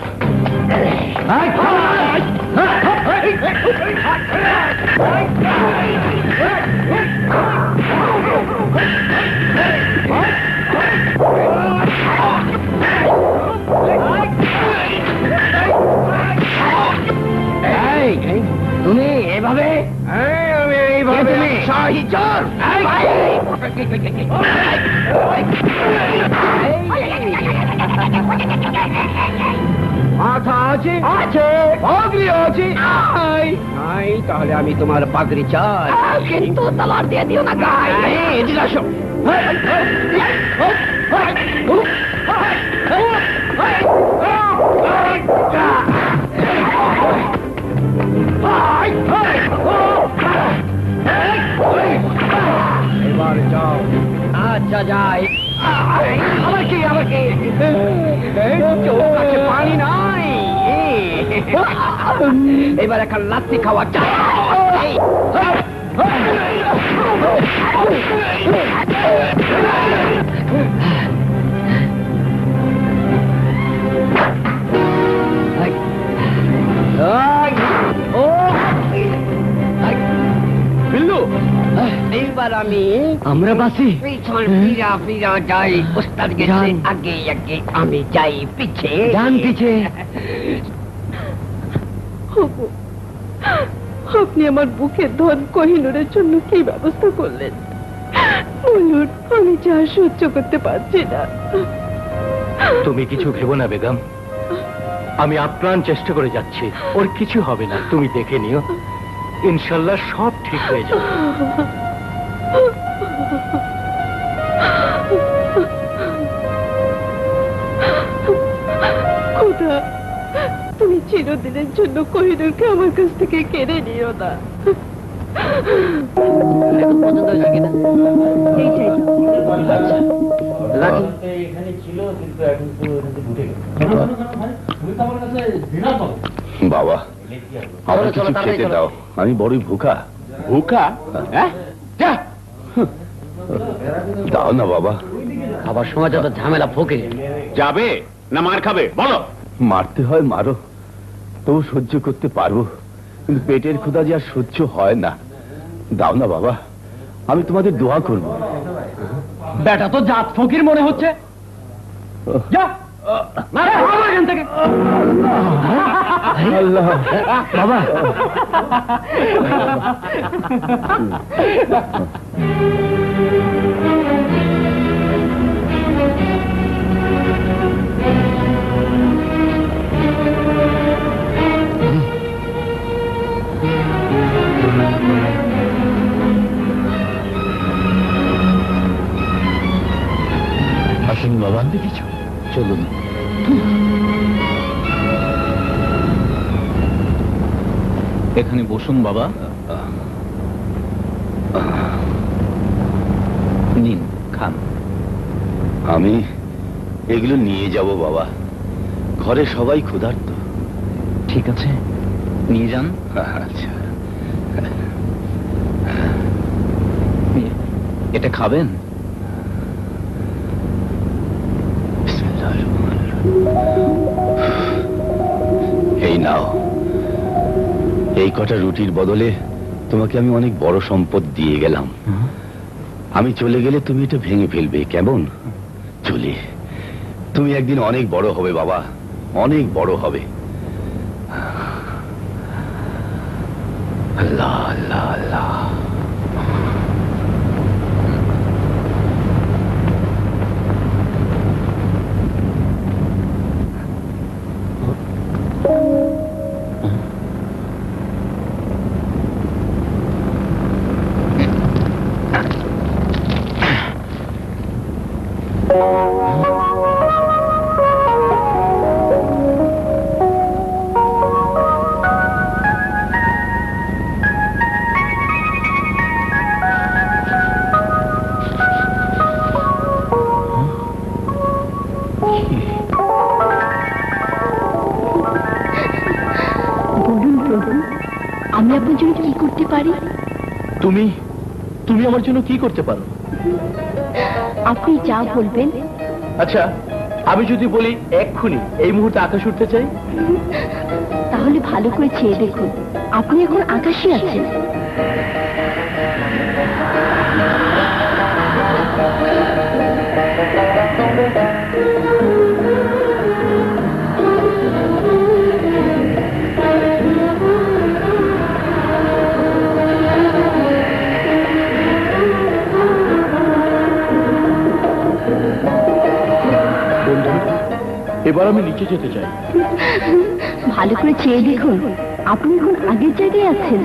তুমি এভাবে, আমি এইভাবে শাহী চোর। মাথা আছে, আছে পাগড়ি আছে, নাই তাহলে আমি তোমার পাগড়ি চাই, কিন্তু তলার দিয়ে দিও না গায়ে। এদিকে আসো। এবার যাও। আচ্ছা যাই। আবার কি, আবার কি? চোখ আছে, পানি নাই। এবার এখন লাত্তি খাওয়া চাই। এইবার আমরা বাসি পিছন ফিরা ফিরা যাই। ওস্তাদ গেছে আগে আগে, আমি যাই পিছে। যান পিছে। আপনি আমার বুকের ধন কোহিনূরের জন্য কি ব্যবস্থা করলেন বলুন? আমি যা সহ্য করতে পারছি না। তুমি কিছু ভেবো না বেগম, আমি আপ্রাণ চেষ্টা করে যাচ্ছি। ওর কিছু হবে না, তুমি দেখে নিও। ইনশাল্লাহ সব ঠিক হয়ে যাবে। চিরদিনের জন্য কোহিনূরকে আমার কাছ থেকে কেড়ে নিও না। এখানে ছিল কিন্তু এখন তো উঠে বাবা আমার কিছু খেতে দাও, আমি বড়ই ভুখা। ভুকা? হ্যাঁ, যা। দাও না বাবা। খাবার সময় যত ঝামেলা ফোকে যাবে না মার খাবে বলো? মারতে হয় মারো, তবু সহ্য করতে পারবো, কিন্তু পেটের ক্ষুধা যে আর সহ্য হয় না। দাও না বাবা, আমি তোমাদের দোয়া করব। বেটা তো জাত ফকির মনে হচ্ছে। যা মারে এখান থেকে। আল্লাহ বাবা, আসুন বাবা, দেখেছ? চলুন। এখানে বসুন বাবা। নিন, খান। আমি এগুলো নিয়ে যাব বাবা, ঘরে সবাই ক্ষুধার্ত। ঠিক আছে, নিয়ে যান। আচ্ছা, এটা খাবেন? এই নাও, এই কটা রুটির বদলে তোমাকে আমি অনেক বড় সম্পদ দিয়ে গেলাম। আমি চলে গেলে তুমি এটা ভেঙে ফেলবে, কেমন? চলে তুমি একদিন অনেক বড় হবে বাবা, অনেক বড় হবে। আল্লাহ আল্লাহ আল্লাহ। বলুন প্রভু, আমি আপনার জন্য কি করতে পারি? তুমি তুমি আমার জন্য কি করতে পারো? আপনি যা বলবেন। আচ্ছা, আমি যদি বলি এক্ষুনি এই মুহূর্তে আকাশ উঠতে চাই? তাহলে ভালো করে চেয়ে দেখুন, আপনি এখন আকাশে আছেন। এবার আমি নিচে যেতে চাই। ভালো করে চেয়ে দেখুন, আপনি এখন আগের জায়গায় আছেন।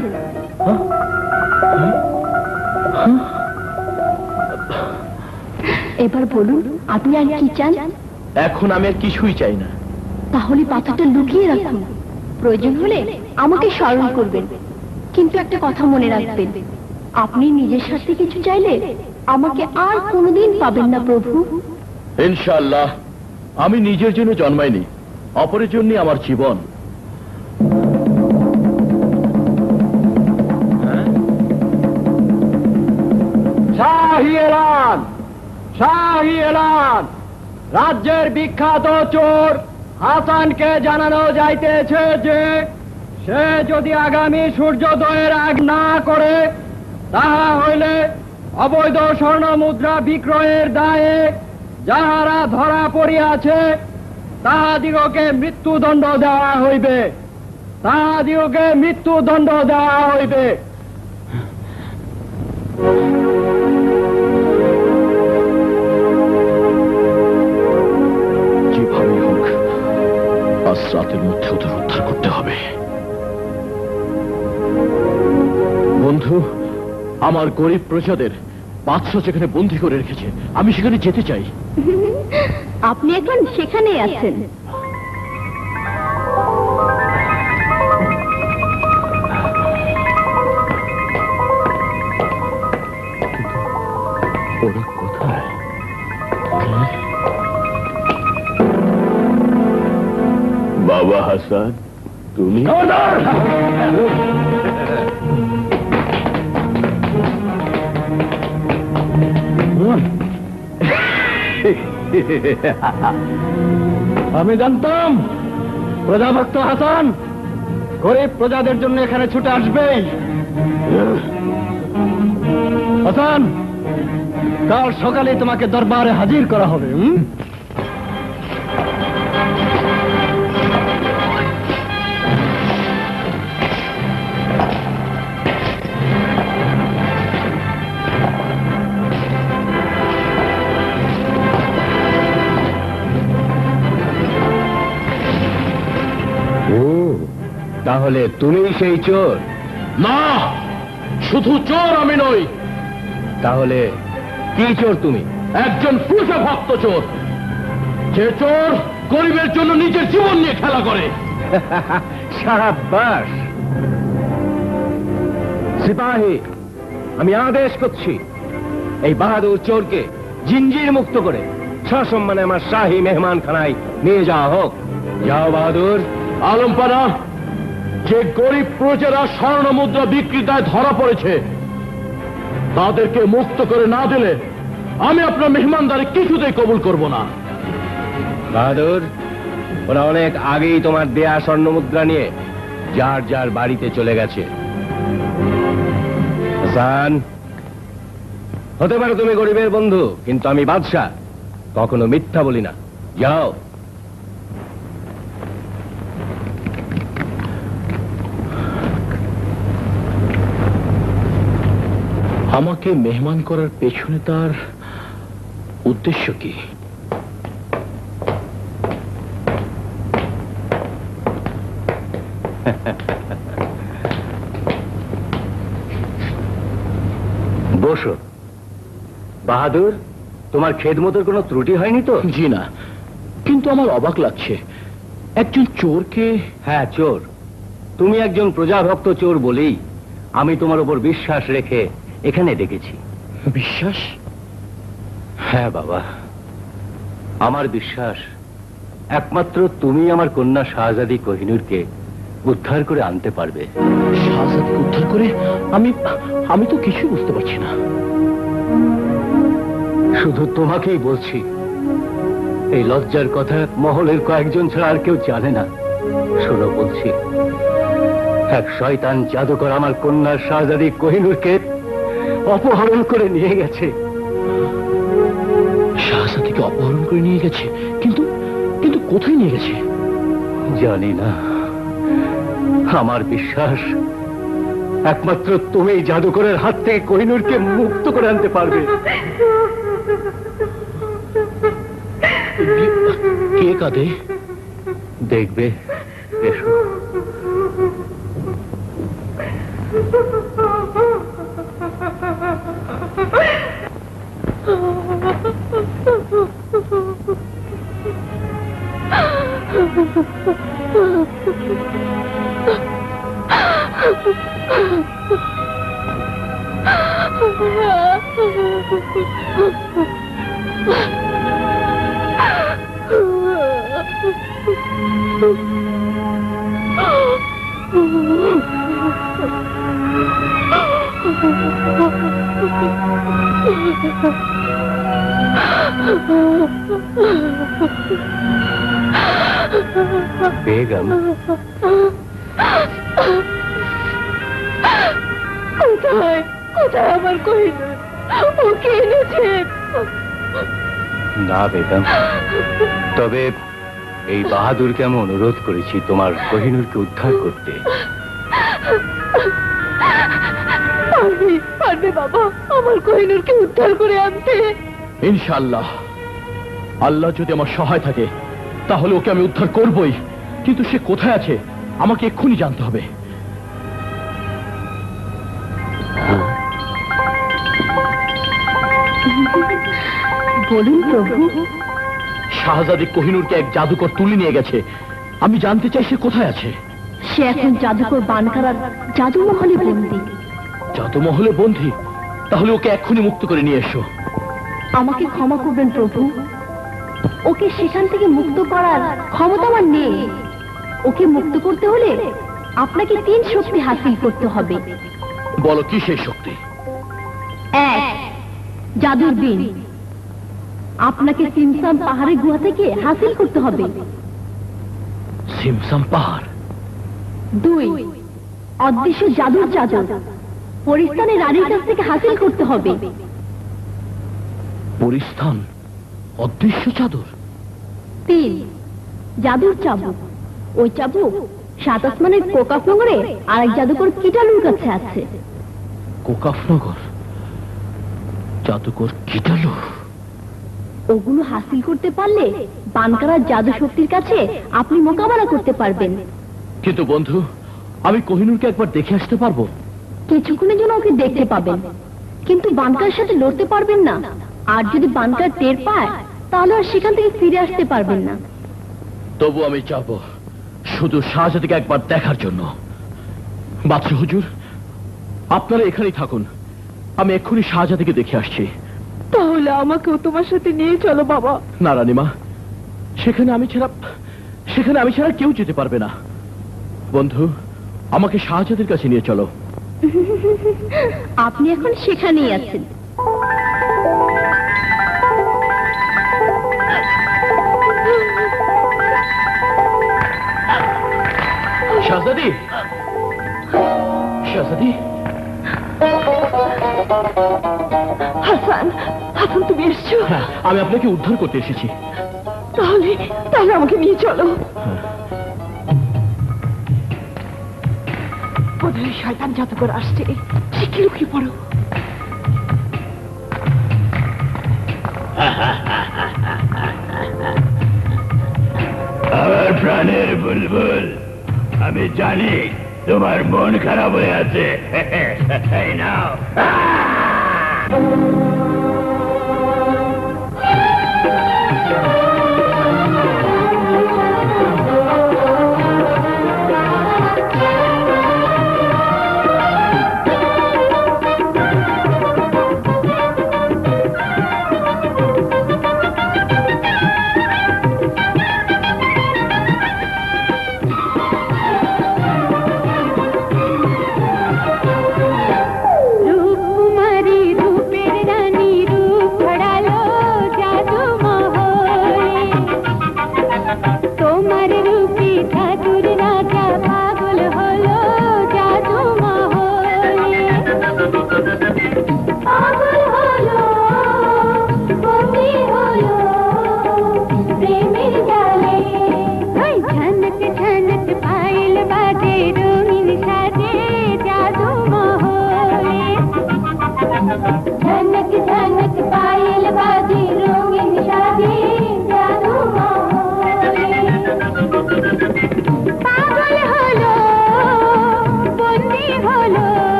এবার বলুন, আপনি আর কি চান? এখন আমি আর কিছুই চাই না। তাহলে পাথরটা লুকিয়ে রাখুন, প্রয়োজন হলে আমাকে স্মরণ করবেন, কিন্তু একটা কথা মনে রাখবেন, আপনি নিজের স্বার্থে কিছু চাইলে আমাকে আর কোনোদিন পাবেন না প্রভু। ইনশাআল্লাহ, আমি নিজের জন্য জন্মাইনি, অপরের জন্য আমার জীবন। শাহী এলান, শাহী এলান। রাজ্যের বিখ্যাত চোর হাসানকে জানানো যাইতেছে যে সে যদি আগামী সূর্যোদয়ের আগ না করে, তাহা হইলে অবৈধ স্বর্ণ মুদ্রা বিক্রয়ের দায়ে যাহারা ধরা পড়িয়াছে তাহাদিগকে মৃত্যুদণ্ড দেওয়া হইবে, তাহাদিগকে মৃত্যুদণ্ড দেওয়া হইবে। যেভাবেই হোক আজ রাতের মধ্যে ওদের উদ্ধার করতে হবে। বন্ধু, আমার গরিব প্রজাদের বাদশা যেখানে বন্দী করে রেখেছে, আমি সেখানে যেতে চাই। আপনি এখন সেখানেই আছেন। ওরা কোথায়? বাবা হাসান, তুমি? আমি জানতাম প্রজাভক্ত হাসান গরিব প্রজাদের জন্য এখানে ছুটে আসবেই। হাসান, কাল সকালে তোমাকে দরবারে হাজির করা হবে। তাহলে তুমি সেই চোর? না, শুধু চোর আমি নই, তাহলে কি চোর তুমি? একজন প্রজাভক্ত চোর, যে চোর গরিবের জন্য নিজের জীবন নিয়ে খেলা করে। শাবাশ সিপাহী, আমি আদেশ করছি এই বাহাদুর চোরকে জিঞ্জির মুক্ত করে সসম্মানে আমার শাহী মেহমানখানায় নিয়ে যাওয়া হোক। যাও বাহাদুর। আলমপাড়া, যে গরিব প্রজারা স্বর্ণ মুদ্রা বিক্রেতায় ধরা পড়েছে তাদেরকে মুক্ত করে না দিলে আমি আপনার মেহমানদারি কিছুতেই কবুল করব না। বাহাদুর, ওরা অনেক আগেই তোমার দেয়া স্বর্ণ মুদ্রা নিয়ে যার যার বাড়িতে চলে গেছে। হাসান, হতে পারো তুমি গরিবের বন্ধু, কিন্তু আমি বাদশাহ, কখনো মিথ্যা বলি না। যাও। আমাকে মেহমান করার পেছনে তার উদ্দেশ্য কি? বসো। বাহাদুর, তোমার খেদমতের কোনো ত্রুটি হয়নি তো? জি না, কিন্তু আমার অবাক লাগছে, একজন চোরকে। হ্যাঁ, চোর। তুমি একজন প্রজাভক্ত চোর বলেই আমি তোমার উপর বিশ্বাস রেখে এখানে ডেকেছি। বিশ্বাস? হ্যাঁ বাবা, আমার বিশ্বাস একমাত্র তুমি আমার কন্যা শাহজাদি কোহিনূরকে উদ্ধার করে আনতে পারবে। শাহজাদকে উদ্ধার করে? আমি তো কিছু বুঝতে পারছি না। শুধু তোমাকেই বলছি, এই লজ্জার কথা মহলের কয়েকজন ছাড়া আর কেউ জানে না। শোনো বলছি, এক শয়তান জাদুকর আমার কন্যা শাহজাদি কোহিনূরকে অপহরণ করে নিয়ে গেছে। শাহজাদিকে অপহরণ করে নিয়ে গেছে? কিন্তু কিন্তু কোথায় নিয়ে গেছে? জানি না। আমার বিশ্বাস একমাত্র তুমি জাদুকরের হাত থেকে কোহিনূরকে মুক্ত করে আনতে পারবে। কে কাঁদে? দেখবে, এসো। বেগম, কোথায় কোথায় আমার কোহিনূর? ওকে এনেছেন? না বেগম, তবে এই বাহাদুরকে আমি অনুরোধ করেছি তোমার কোহিনূরকে উদ্ধার করতে। পারবে বাবা আমার কোহিনূরকে উদ্ধার করে আনতে? ইনশাআল্লাহ, আল্লাহ যদি আমার সহায় থাকে তাহলে ওকে আমি উদ্ধার করবই। কিন্তু সে কোথায় আছে আমাকে এক্ষুনি জানতে হবে। বলুন প্রভু। শাহজাদি কোহিনূরকে এক জাদুকর তুলে নিয়ে গেছে। আমি জানতে চাই সে কোথায় আছে। সে এখন জাদুকর বানকারার জাদুমহলে বন্দী। জাদুমহলে বন্দী? তাহলে ওকে এক্ষুনি মুক্ত করে নিয়ে এসো। আমাকে ক্ষমা করবেন প্রভু, ওকে সেখান থেকে মুক্ত করার ক্ষমতা আমার নেই। ওকে মুক্ত করতে হলে আপনাকে 3 শক্তি হাসিল করতে হবে। বলো কি সেই শক্তি? 1, জাদুর বিন। আপনাকে সিমসাম পাহাড়ের গুহা থেকে হাসিল করতে হবে। সিমসাম পাহাড়। 2, অদৃশ্য জাদুর চাদর। পরিস্থানের রানীর কাছ থেকে হাসিল করতে হবে। পরিস্থান, অদৃশ্য চাদর। 3, জাদুর চাবুক। ওই চাবুক 7 আসমানের কোকাফনগরে আরেক জাদুকর কিটালুর কাছে আছে। কোকাফনগর, জাদুকর কিটালু। ওগুলো হাসিল করতে পারলে বানকারার জাদু শক্তির কাছে আপনি মোকাবেলা করতে পারবেন। কিন্তু বন্ধু, আমি কোহিনূরকে একবার দেখে আসতে পারবো? কিছুক্ষণের জন্য ওকে দেখতে পাবেন, কিন্তু বানকার সাথে লড়তে পারবেন না। আর যদি বানকার টের পায় তাহলে আর সেখান থেকে ফিরে আসতে পারবেন না। তবু আমি যাব, শুধু শাহজাদিকে একবার দেখার জন্য। বাদশাহ হুজুর, আপনারা এখানেই থাকুন, আমি এক্ষুনি শাহজাদিকে দেখে আসছি। তাহলে আমাকেও তোমার সাথে নিয়ে চলো বাবা। না রানীমা, সেখানে আমি ছাড়া কেউ যেতে পারবে না। বন্ধু, আমাকে শাহজাদির কাছে নিয়ে চলো। আপনি এখন সেখানেই আছেন। শাহজাদি, শাহজাদি। হাসান, হাসান তুমি এসছো? হ্যাঁ, আমি আপনাকে উদ্ধার করতে এসেছি। তাহলে তাহলে আমাকে নিয়ে চলো। বোধহয় শয়তান জাদুকর আসছে, শিখে লুকিয়ে পড়ো। আমার প্রাণের বুলবুল, আমি জানি তোমার মন খারাপ হয়ে আছে। এই নাও। রূপকুমারী, রূপের রানী,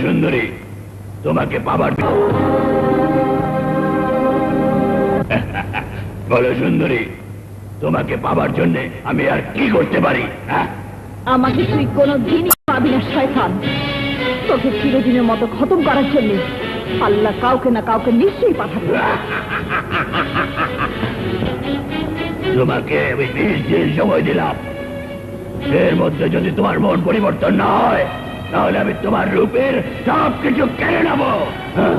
সুন্দরী, তোমাকে পাবার বলো সুন্দরী, তোমাকে পাবার জন্য আমি আর কি করতে পারি? হ্যাঁ? আমাকে তুই কোনোদিনই পাবি না শয়তান। তোকে চিরদিনের মতো খতম করার জন্য আল্লাহ কাউকে না কাউকে নিশ্চয়ই পাঠাবে। তোমাকে আমি 20 দিন সময় দিলাম। এর মধ্যে যদি তোমার মন পরিবর্তন না হয়, তাহলে আমি তোমার রূপের সব কিছু কেড়ে নেবো। হ্যাঁ?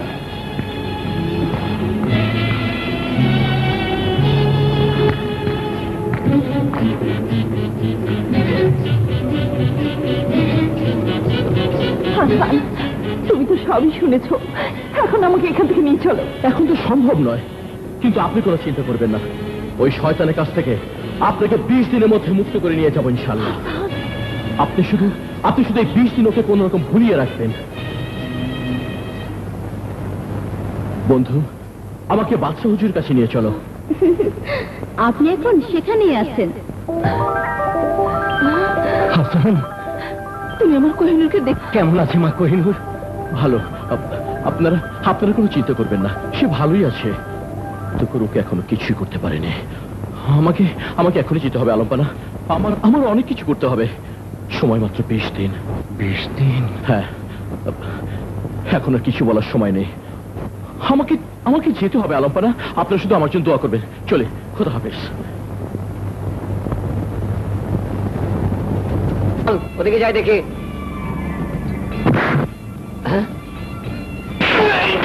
হাসান, তুমি তো সবই শুনেছো, এখন আমাকে এখান থেকে নিয়ে চলো। এখন তো সম্ভব নয়, কিন্তু আপনি কোনো চিন্তা করবেন না। ওই শয়তানের কাছ থেকে আপনাকে 20 দিনের মধ্যে মুক্ত করে নিয়ে যাবো ইনশাআল্লাহ। আপনি শুধু এই 20 দিন ওকে কোন রকম ভুলিয়ে রাখবেন। বন্ধু, আমাকে বাদশা হুজুর কাছে নিয়ে চলো। আপনি এখন সেখানেই আছেন। হাসান, তুমি আমার কোহিনূরকে দেখ। কেমন আছে মা কোহিনূর? ভালো। আপনারা কোনো চিন্তা করবেন না, সে ভালোই আছে। তোকে ওকে এখনো কিছুই করতে পারেনি। আমাকে এখনই যেতে হবে আলম্পানা। আমার অনেক কিছু করতে হবে। সময় মাত্র 20 দিন। 20 দিন? হ্যাঁ, এখন আর কিছু বলার সময় নেই। আমাকে যেতে হবে আলম্পানা। আপনারা শুধু আমার জন্য দোয়া করবেন। চলে, খোদা হাফেজ। ওদিকে যাই দেখি।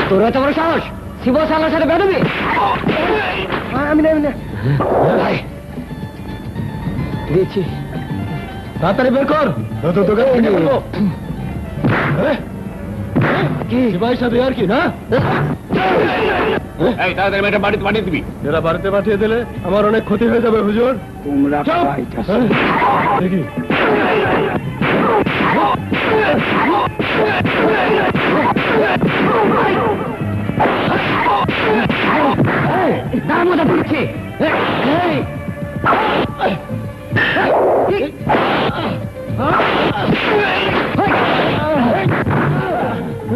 তোর এত বড় সাহস, শিব সালার সাথে বেরোবি? আমি না দিচ্ছি, তাড়াতাড়ি বের কর। শিবাই সাথে আর কি না? তাড়াতাড়ি মেয়েটা বাড়িতে পাঠিয়ে দিবি। এরা বাড়িতে পাঠিয়ে দিলে আমার অনেক ক্ষতি হয়ে যাবে হুজুর। তোমরা দেখি তার মধ্যে পড়ছে।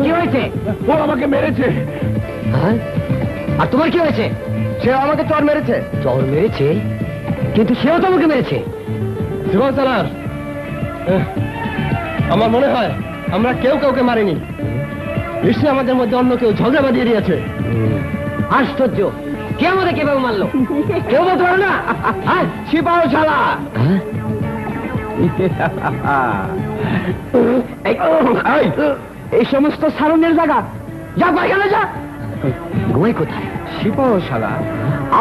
কি হয়েছে? ও আমাকে মেরেছে। আর তোমার কি হয়েছে? সেও আমাকে চর মেরেছে। চর মেরেছে? কিন্তু সেও তো আমাকে মেরেছে। শিবা সালার, আমার মনে হয় আমরা কেউ কাউকে মারিনি। নিশ্চয়ই আমাদের মধ্যে অন্য কেউ ঝগড়া বাঁধিয়ে দিয়েছে। আশ্চর্য, কে আমাদের কিভাবে মারলো? কেউ বলতে পারো না? শিপাও শালা। এই সমস্ত সারণের জায়গা, যা পায়খানা যা। ঘুমাই কোথায়? শিপাও শালা,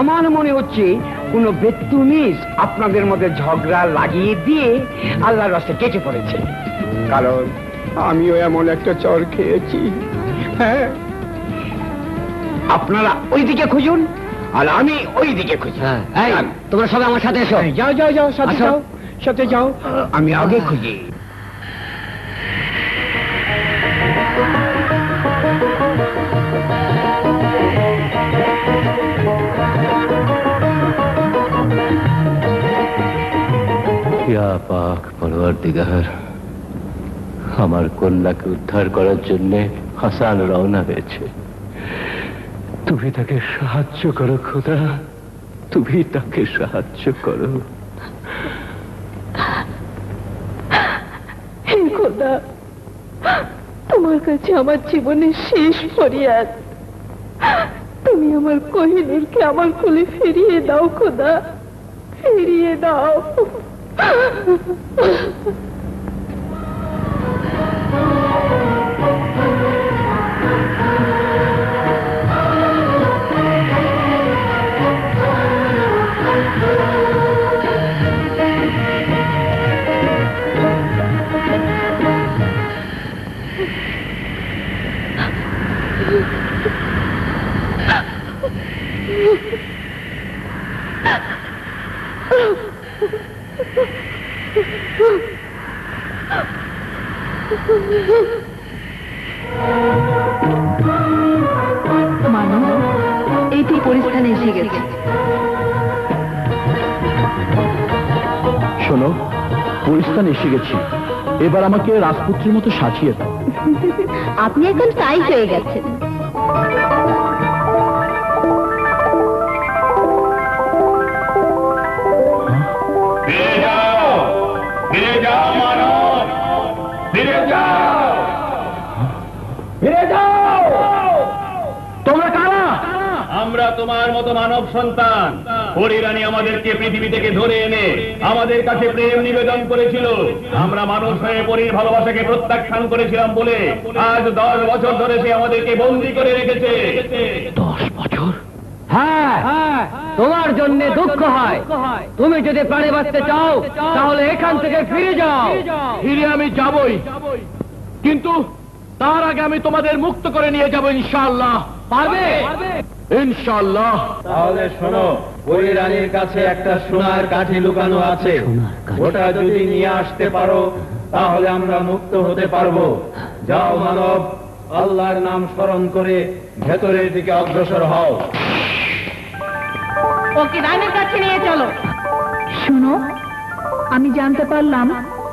আমার মনে হচ্ছে কোন বেতুনিস আপনাদের মধ্যে ঝগড়া লাগিয়ে দিয়ে আল্লাহর রাস্তায় কেটে পড়েছে। কারণ আমিও এমন একটা চর খেয়েছি। হ্যাঁ, আপনারা ওইদিকে খুঁজুন আর আমি ওইদিকে খুঁজি। তোমরা সবাই আমার সাথে এসো। যাও যাও যাও, সাথে যাও, সাথে যাও। আমি আগে খুঁজি। ইয়া পাক পরওয়ারদিগার, আমার কন্যাকে উদ্ধার করার জন্য হাসান রওনা হয়েছে। তুমি তাকে সাহায্য করো খোদা, তুমি তাকে সাহায্য করো। হে খোদা, তোমার কাছে আমার জীবনের শেষ ফরিয়াদ। তুমি আমার কোহিনূরকে আমার কোলে ফিরিয়ে দাও খোদা, ফিরিয়ে দাও। মানো, এই তো পরিস্থানে এসে গেছে। শোনো, পরিস্থানে এসে গেছি, এবার আমাকে রাজপুত্রের মতো সাজিয়ে দাও। আপনি এখন তাই হয়ে গেছেন। ফিরে যাও, ফিরে যাও মানব, ফিরে যাও, ফিরে যাও! তোমরা কারা? আমরা তোমার মতো মানব সন্তান। পরিরানী আমাদেরকে পৃথিবী থেকে ধরে এনে আমাদের কাছে প্রেম নিবেদন করেছিল। আমরা মানুষ হয়ে পরীর ভালোবাসাকে প্রত্যাখ্যান করেছিলাম বলে আজ 10 বছর ধরে সে আমাদেরকে বন্দী করে রেখেছে। 10 বছর? হ্যাঁ, তোমার জন্য দুঃখ হয়। তুমি যদি প্রাণে বাঁচতে চাও তাহলে এখান থেকে ফিরে যাও। ফিরে আমি যাবই, কিন্তু তার আগে আমি তোমাদের মুক্ত করে নিয়ে যাব ইনশাআল্লাহ। পারবে? ইনশাআল্লাহ। তাহলে শোনো, পরী রানীর কাছে একটা সোনার কাঠি লুকানো আছে। ওটা যদি নিয়ে আসতে পারো তাহলে আমরা মুক্ত হতে পারবো। যাও মানব, আল্লাহর নাম স্মরণ করে ভেতরের দিকে অগ্রসর হও। ওকে রানীর কাছে নিয়ে চলো। শোনো, আমি জানতে পারলাম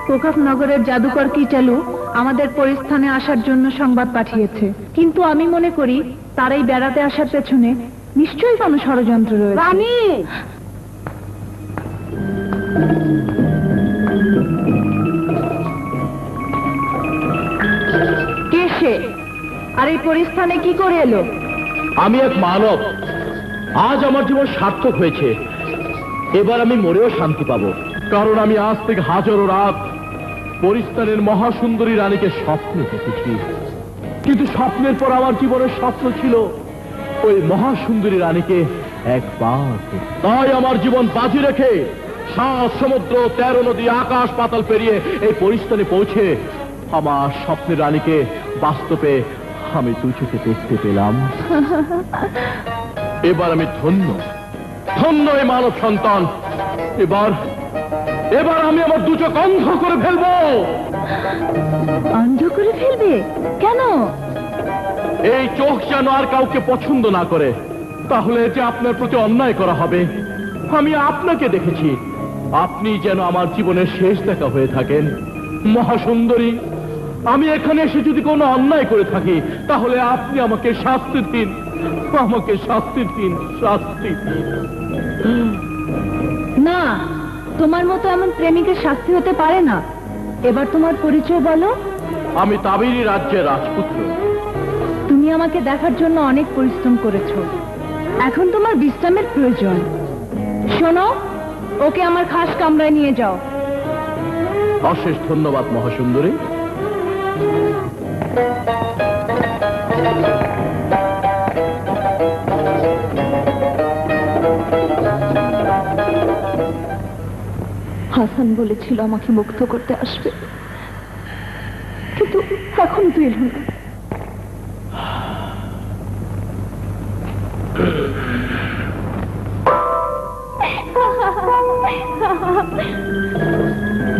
প্রকাশনগরের জাদুকর কিচালু আমাদের পরিস্থানে আসার জন্য সংবাদ পাঠিয়েছে, কিন্তু আমি মনে করি তার এই বেড়াতে আসার পেছনে নিশ্চয়ই কোনো ষড়যন্ত্র রয়েছে। রানী, কে সে? আর এই পরিস্থানে কি করে এলো? আমি এক মানব। আজ আমার জীবন সার্থক হয়েছে। এবার আমি মরেও শান্তি পাবো, কারণ আমি আজ থেকে হাজারো রাত পরিস্থানের মহাসুন্দরী রানীকে স্বপ্নে দেখেছি। কিন্তু স্বপ্নের পর আমার জীবনের স্বপ্ন ছিল ওই মহাসুন্দরী রানীকে একবার দেখতে। তাই আমার জীবন বাজি রেখে 7 সমুদ্র 13 নদী আকাশ পাতাল পেরিয়ে এই পরিস্থানে পৌঁছে আমার স্বপ্নের রানীকে বাস্তবে আমি দু চোখে দেখতে পেলাম। এবার আমি ধন্য, ধন্য এই মানব সন্তান। এবার আমি আমার দু চোখ অন্ধ করে ফেলবো। অন্ধ করে ফেলবে? কেন? এই চোখ যেন আর কাউকে পছন্দ না করে, তাহলে যে আপনার প্রতি অন্যায় করা হবে। আমি আপনাকে দেখেছি, আপনি যেন আমার জীবনের শেষ দেখা হয়ে থাকেন। মহাসুন্দরী, আমি এখানে এসে যদি কোনো অন্যায় করে থাকি তাহলে আপনি আমাকে শাস্তি দিন, আমাকে শাস্তি দিন, শাস্তি দিন। না, তোমার মতো এমন প্রেমিকের শাস্তি হতে পারে না। এবার তোমার পরিচয় বলো। আমি তাবেরি রাজ্যের রাজপুত্র। তুমি আমাকে দেখার জন্য অনেক পরিশ্রম করেছো, এখন তোমার বিশ্রামের প্রয়োজন। শোনো, ওকে আমার খাস কামরায় নিয়ে যাও। অশেষ ধন্যবাদ মহাসুন্দরী। হাসান বলেছিল আমাকে মুক্ত করতে আসবে, কিন্তু এখন তুই এলো না।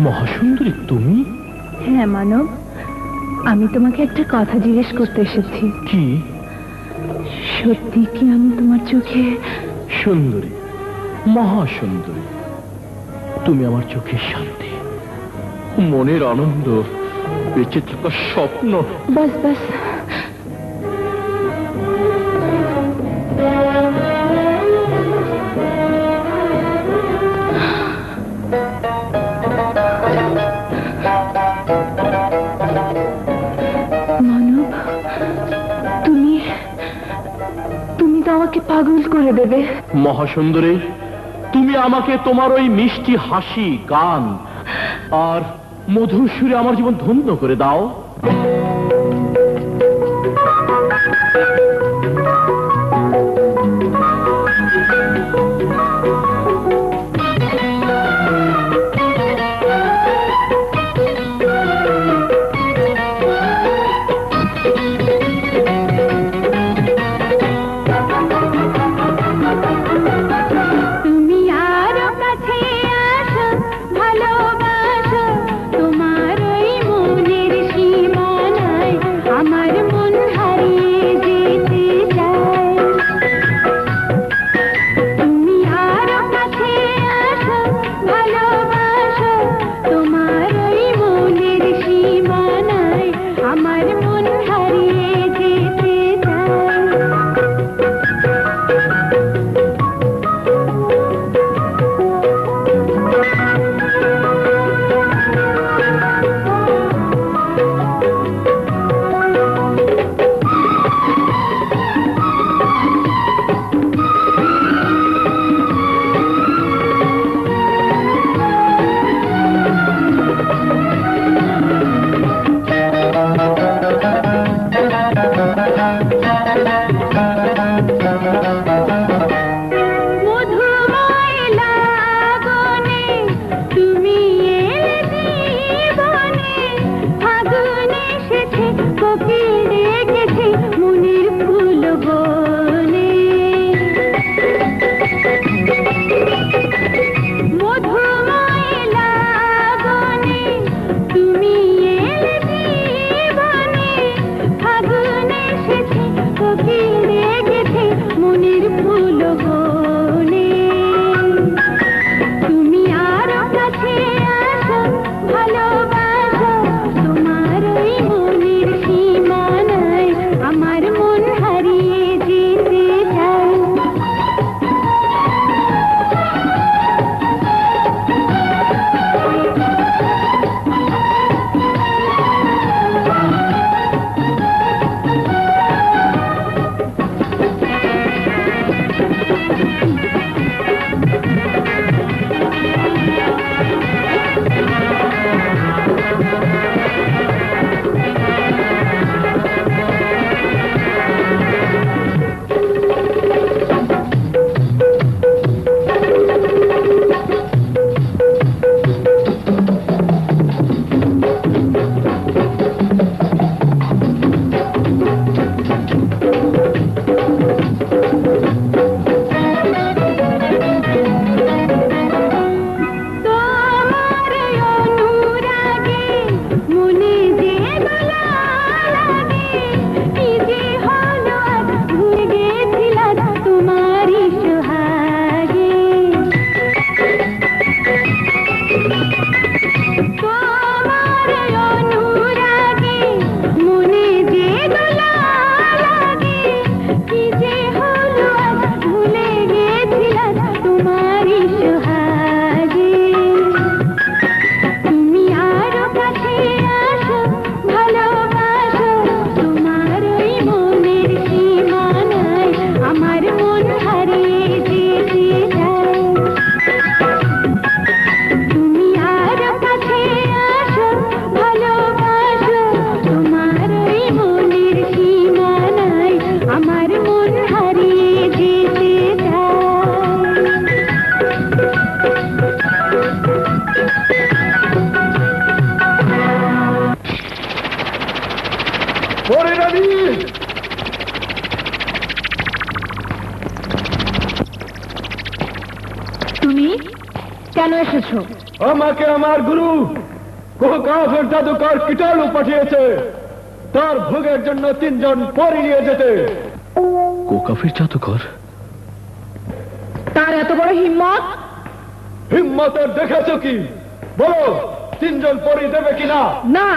মহাসুন্দরী, তুমি? হ্যাঁ মানব, আমি তোমাকে একটা কথা জিজ্ঞেস করতে এসেছি। কি? সত্যি কি আমি তোমার চোখে সুন্দরী, মহাসুন্দরী? তুমি আমার চোখের শান্তি, মনের আনন্দ, বেঁচে থাকার স্বপ্ন। বাস বাস, মানব, তুমি তো আমাকে পাগল করে দেবে। মহাসুন্দরী, তুমি আমাকে তোমার ওই মিষ্টি হাসি, গান আর মধুর সুরে আমার জীবন ধন্য করে দাও। তুমি আরো কাছে আসো, ভালোবাসো তোমার ওই মনের সীমানা। মধুময় লাগনে তুমি এলে জীবনে, ফাগুন এসেছে কোকিল ডেকেছে মনের ফুল বনে। মধুময় লাগনে তুমি এলে জীবনে, ফাগুন এসেছে কোকিল ডেকেছে মনের ফুল বনে। তুমি আরো কাছে আসো, ভালোবাসো, তোমার ওই মনের সীমানায় আমার মন হারিয়ে যেতে চায়। তোমার অনুরাগে মনে যে দোলা লাগে, কি যে হলো আজ ভুলে গেছিলাম তোমারই সোহাগে। তোমার অনুরাগে মনে যে দোলা লাগে, কি যে হলো আজ ভুলে গেছিলাম তোমারই সোহাগে। তুমি আরো কাছে আসো, ভালোবাসো, তোমার ওই মনের সীমানায় আমার মন হারিয়ে যেতে চায়। তুমি আরো কাছে আসো, ভালোবাসো, তোমার ওই মনের সীমানায় আমার মন হারিয়ে যেতে চায়। পরে রানী, তুমি কেন এসেছো? আমাকে আমার গুরু কাফের জাদুকর কিটালু পাঠিয়েছে তার ভোগের জন্য 3 জন পরে নিয়ে যেতে। কোকাফের জাদুকর? তার এত বড় হিম্মত! হিম্মতের দেখেছো কি? বলো 3 জন পরে দেবে কিনা? না,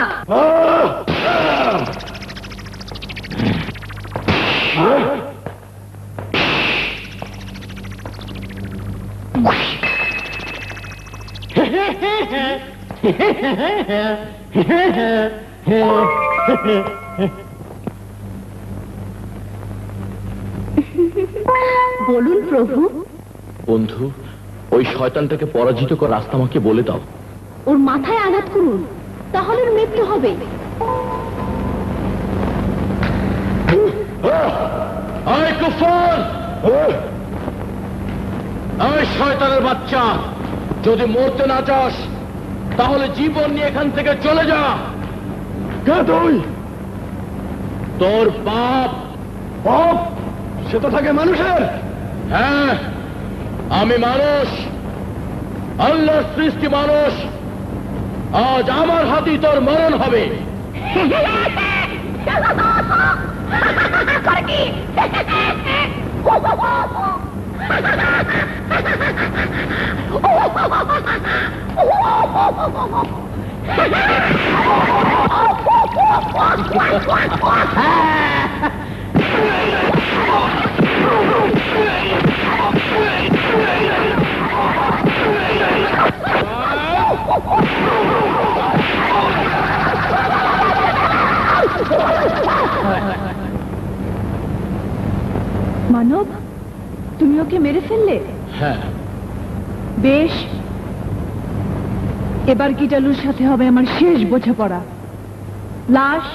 বলুন প্রভু। বন্ধু, ওই শয়তানটাকে পরাজিত করার রাস্তা আমাকে বলে দাও। ওর মাথায় আঘাত করুন, তাহলে ওর মৃত্যু হবে। আয় কুফর! আয় শয়তানের বাচ্চা! যদি মরতে না চাস তাহলে জীবন নিয়ে এখান থেকে চলে যা। কে তুই? তোর বাপ। বাপ? সে তো থাকে মানুষের। হ্যাঁ, আমি মানুষ, আল্লাহর সৃষ্টি মানুষ। আজ আমার হাতেই তোর মরণ হবে। মানব, তুমি ওকে মেরে ফেললে? হ্যাঁ। বেশ, এবার কিটালুর সাথে হবে আমার শেষ বোঝাপড়া। লাশ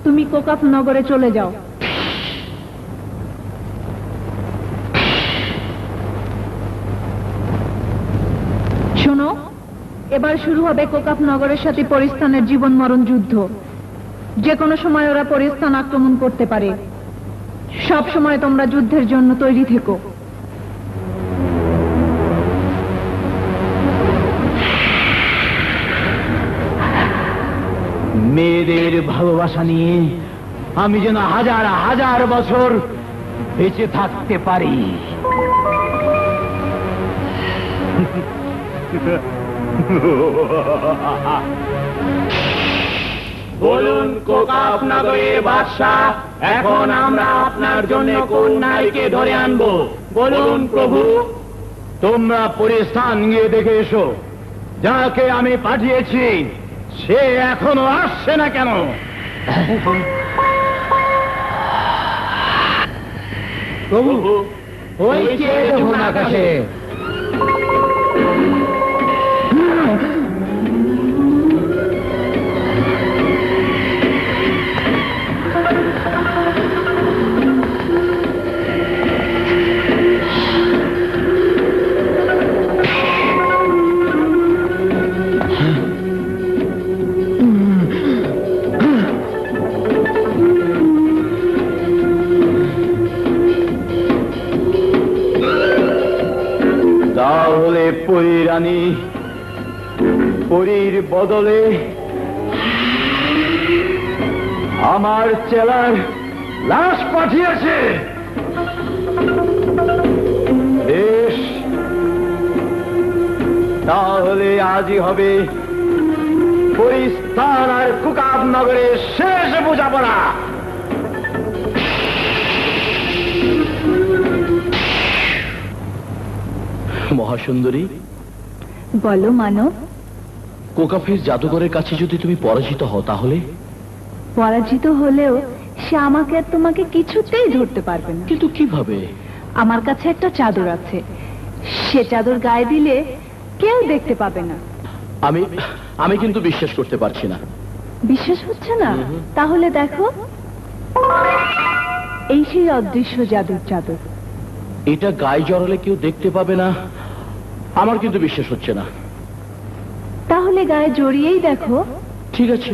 তুমি কোকাপ নগরে চলে যাও। শোনো, এবার শুরু হবে কোকাপ নগরের সাথে পরিস্থানের জীবন মরণ যুদ্ধ। যে কোনো সময় ওরা পরিস্থান আক্রমণ করতে পারে। সব সময় তোমরা যুদ্ধের জন্য তৈরি থেকো। মেয়েদের ভালোবাসা নিয়ে আমি যেন হাজার হাজার বছর বেঁচে থাকতে পারি। বলুন কোকাপ নগরের বাদশা, এখন আমরা আপনার জন্য কোন নারীকে ধরে আনবো? বলুন প্রভু। তোমরা পরিস্থান গিয়ে দেখে এসো। যাকে আমি পাঠিয়েছি সে এখনো আসছে না কেন? প্রভু, ওই কে দেখুন আকাশে। তাহলে পরী রানী পরীর বদলে আমার চেলার লাশ পাঠিয়েছে। বেশ, তাহলে আজই হবে পরিস্থান আর কোকাপ নগরের শেষ বোঝাপড়া। মহাসুন্দরী, বলো মানব। কোকাফের জাদুঘরের কাছে যদি তুমি পরাজিত হও তাহলে? পরাজিত হলেও সে আমাকে আর তোমাকে কিছুতেই ধরতে পারবে না। কিন্তু কিভাবে? আমার কাছে একটা চাদর আছে, সে চাদর গায়ে দিলে কেউ দেখতে পাবে না। আমি কিন্তু বিশ্বাস করতে পারছি না। বিশ্বাস হচ্ছে না? তাহলে দেখো, এই সেই অদৃশ্য জাদুর চাদর। এটা গায়ে জড়ালে কেউ দেখতে পাবে না, আমার কিন্তু বিশ্বাস হচ্ছে না। তাহলে গায়ে জড়িয়েই দেখো। ঠিক আছে।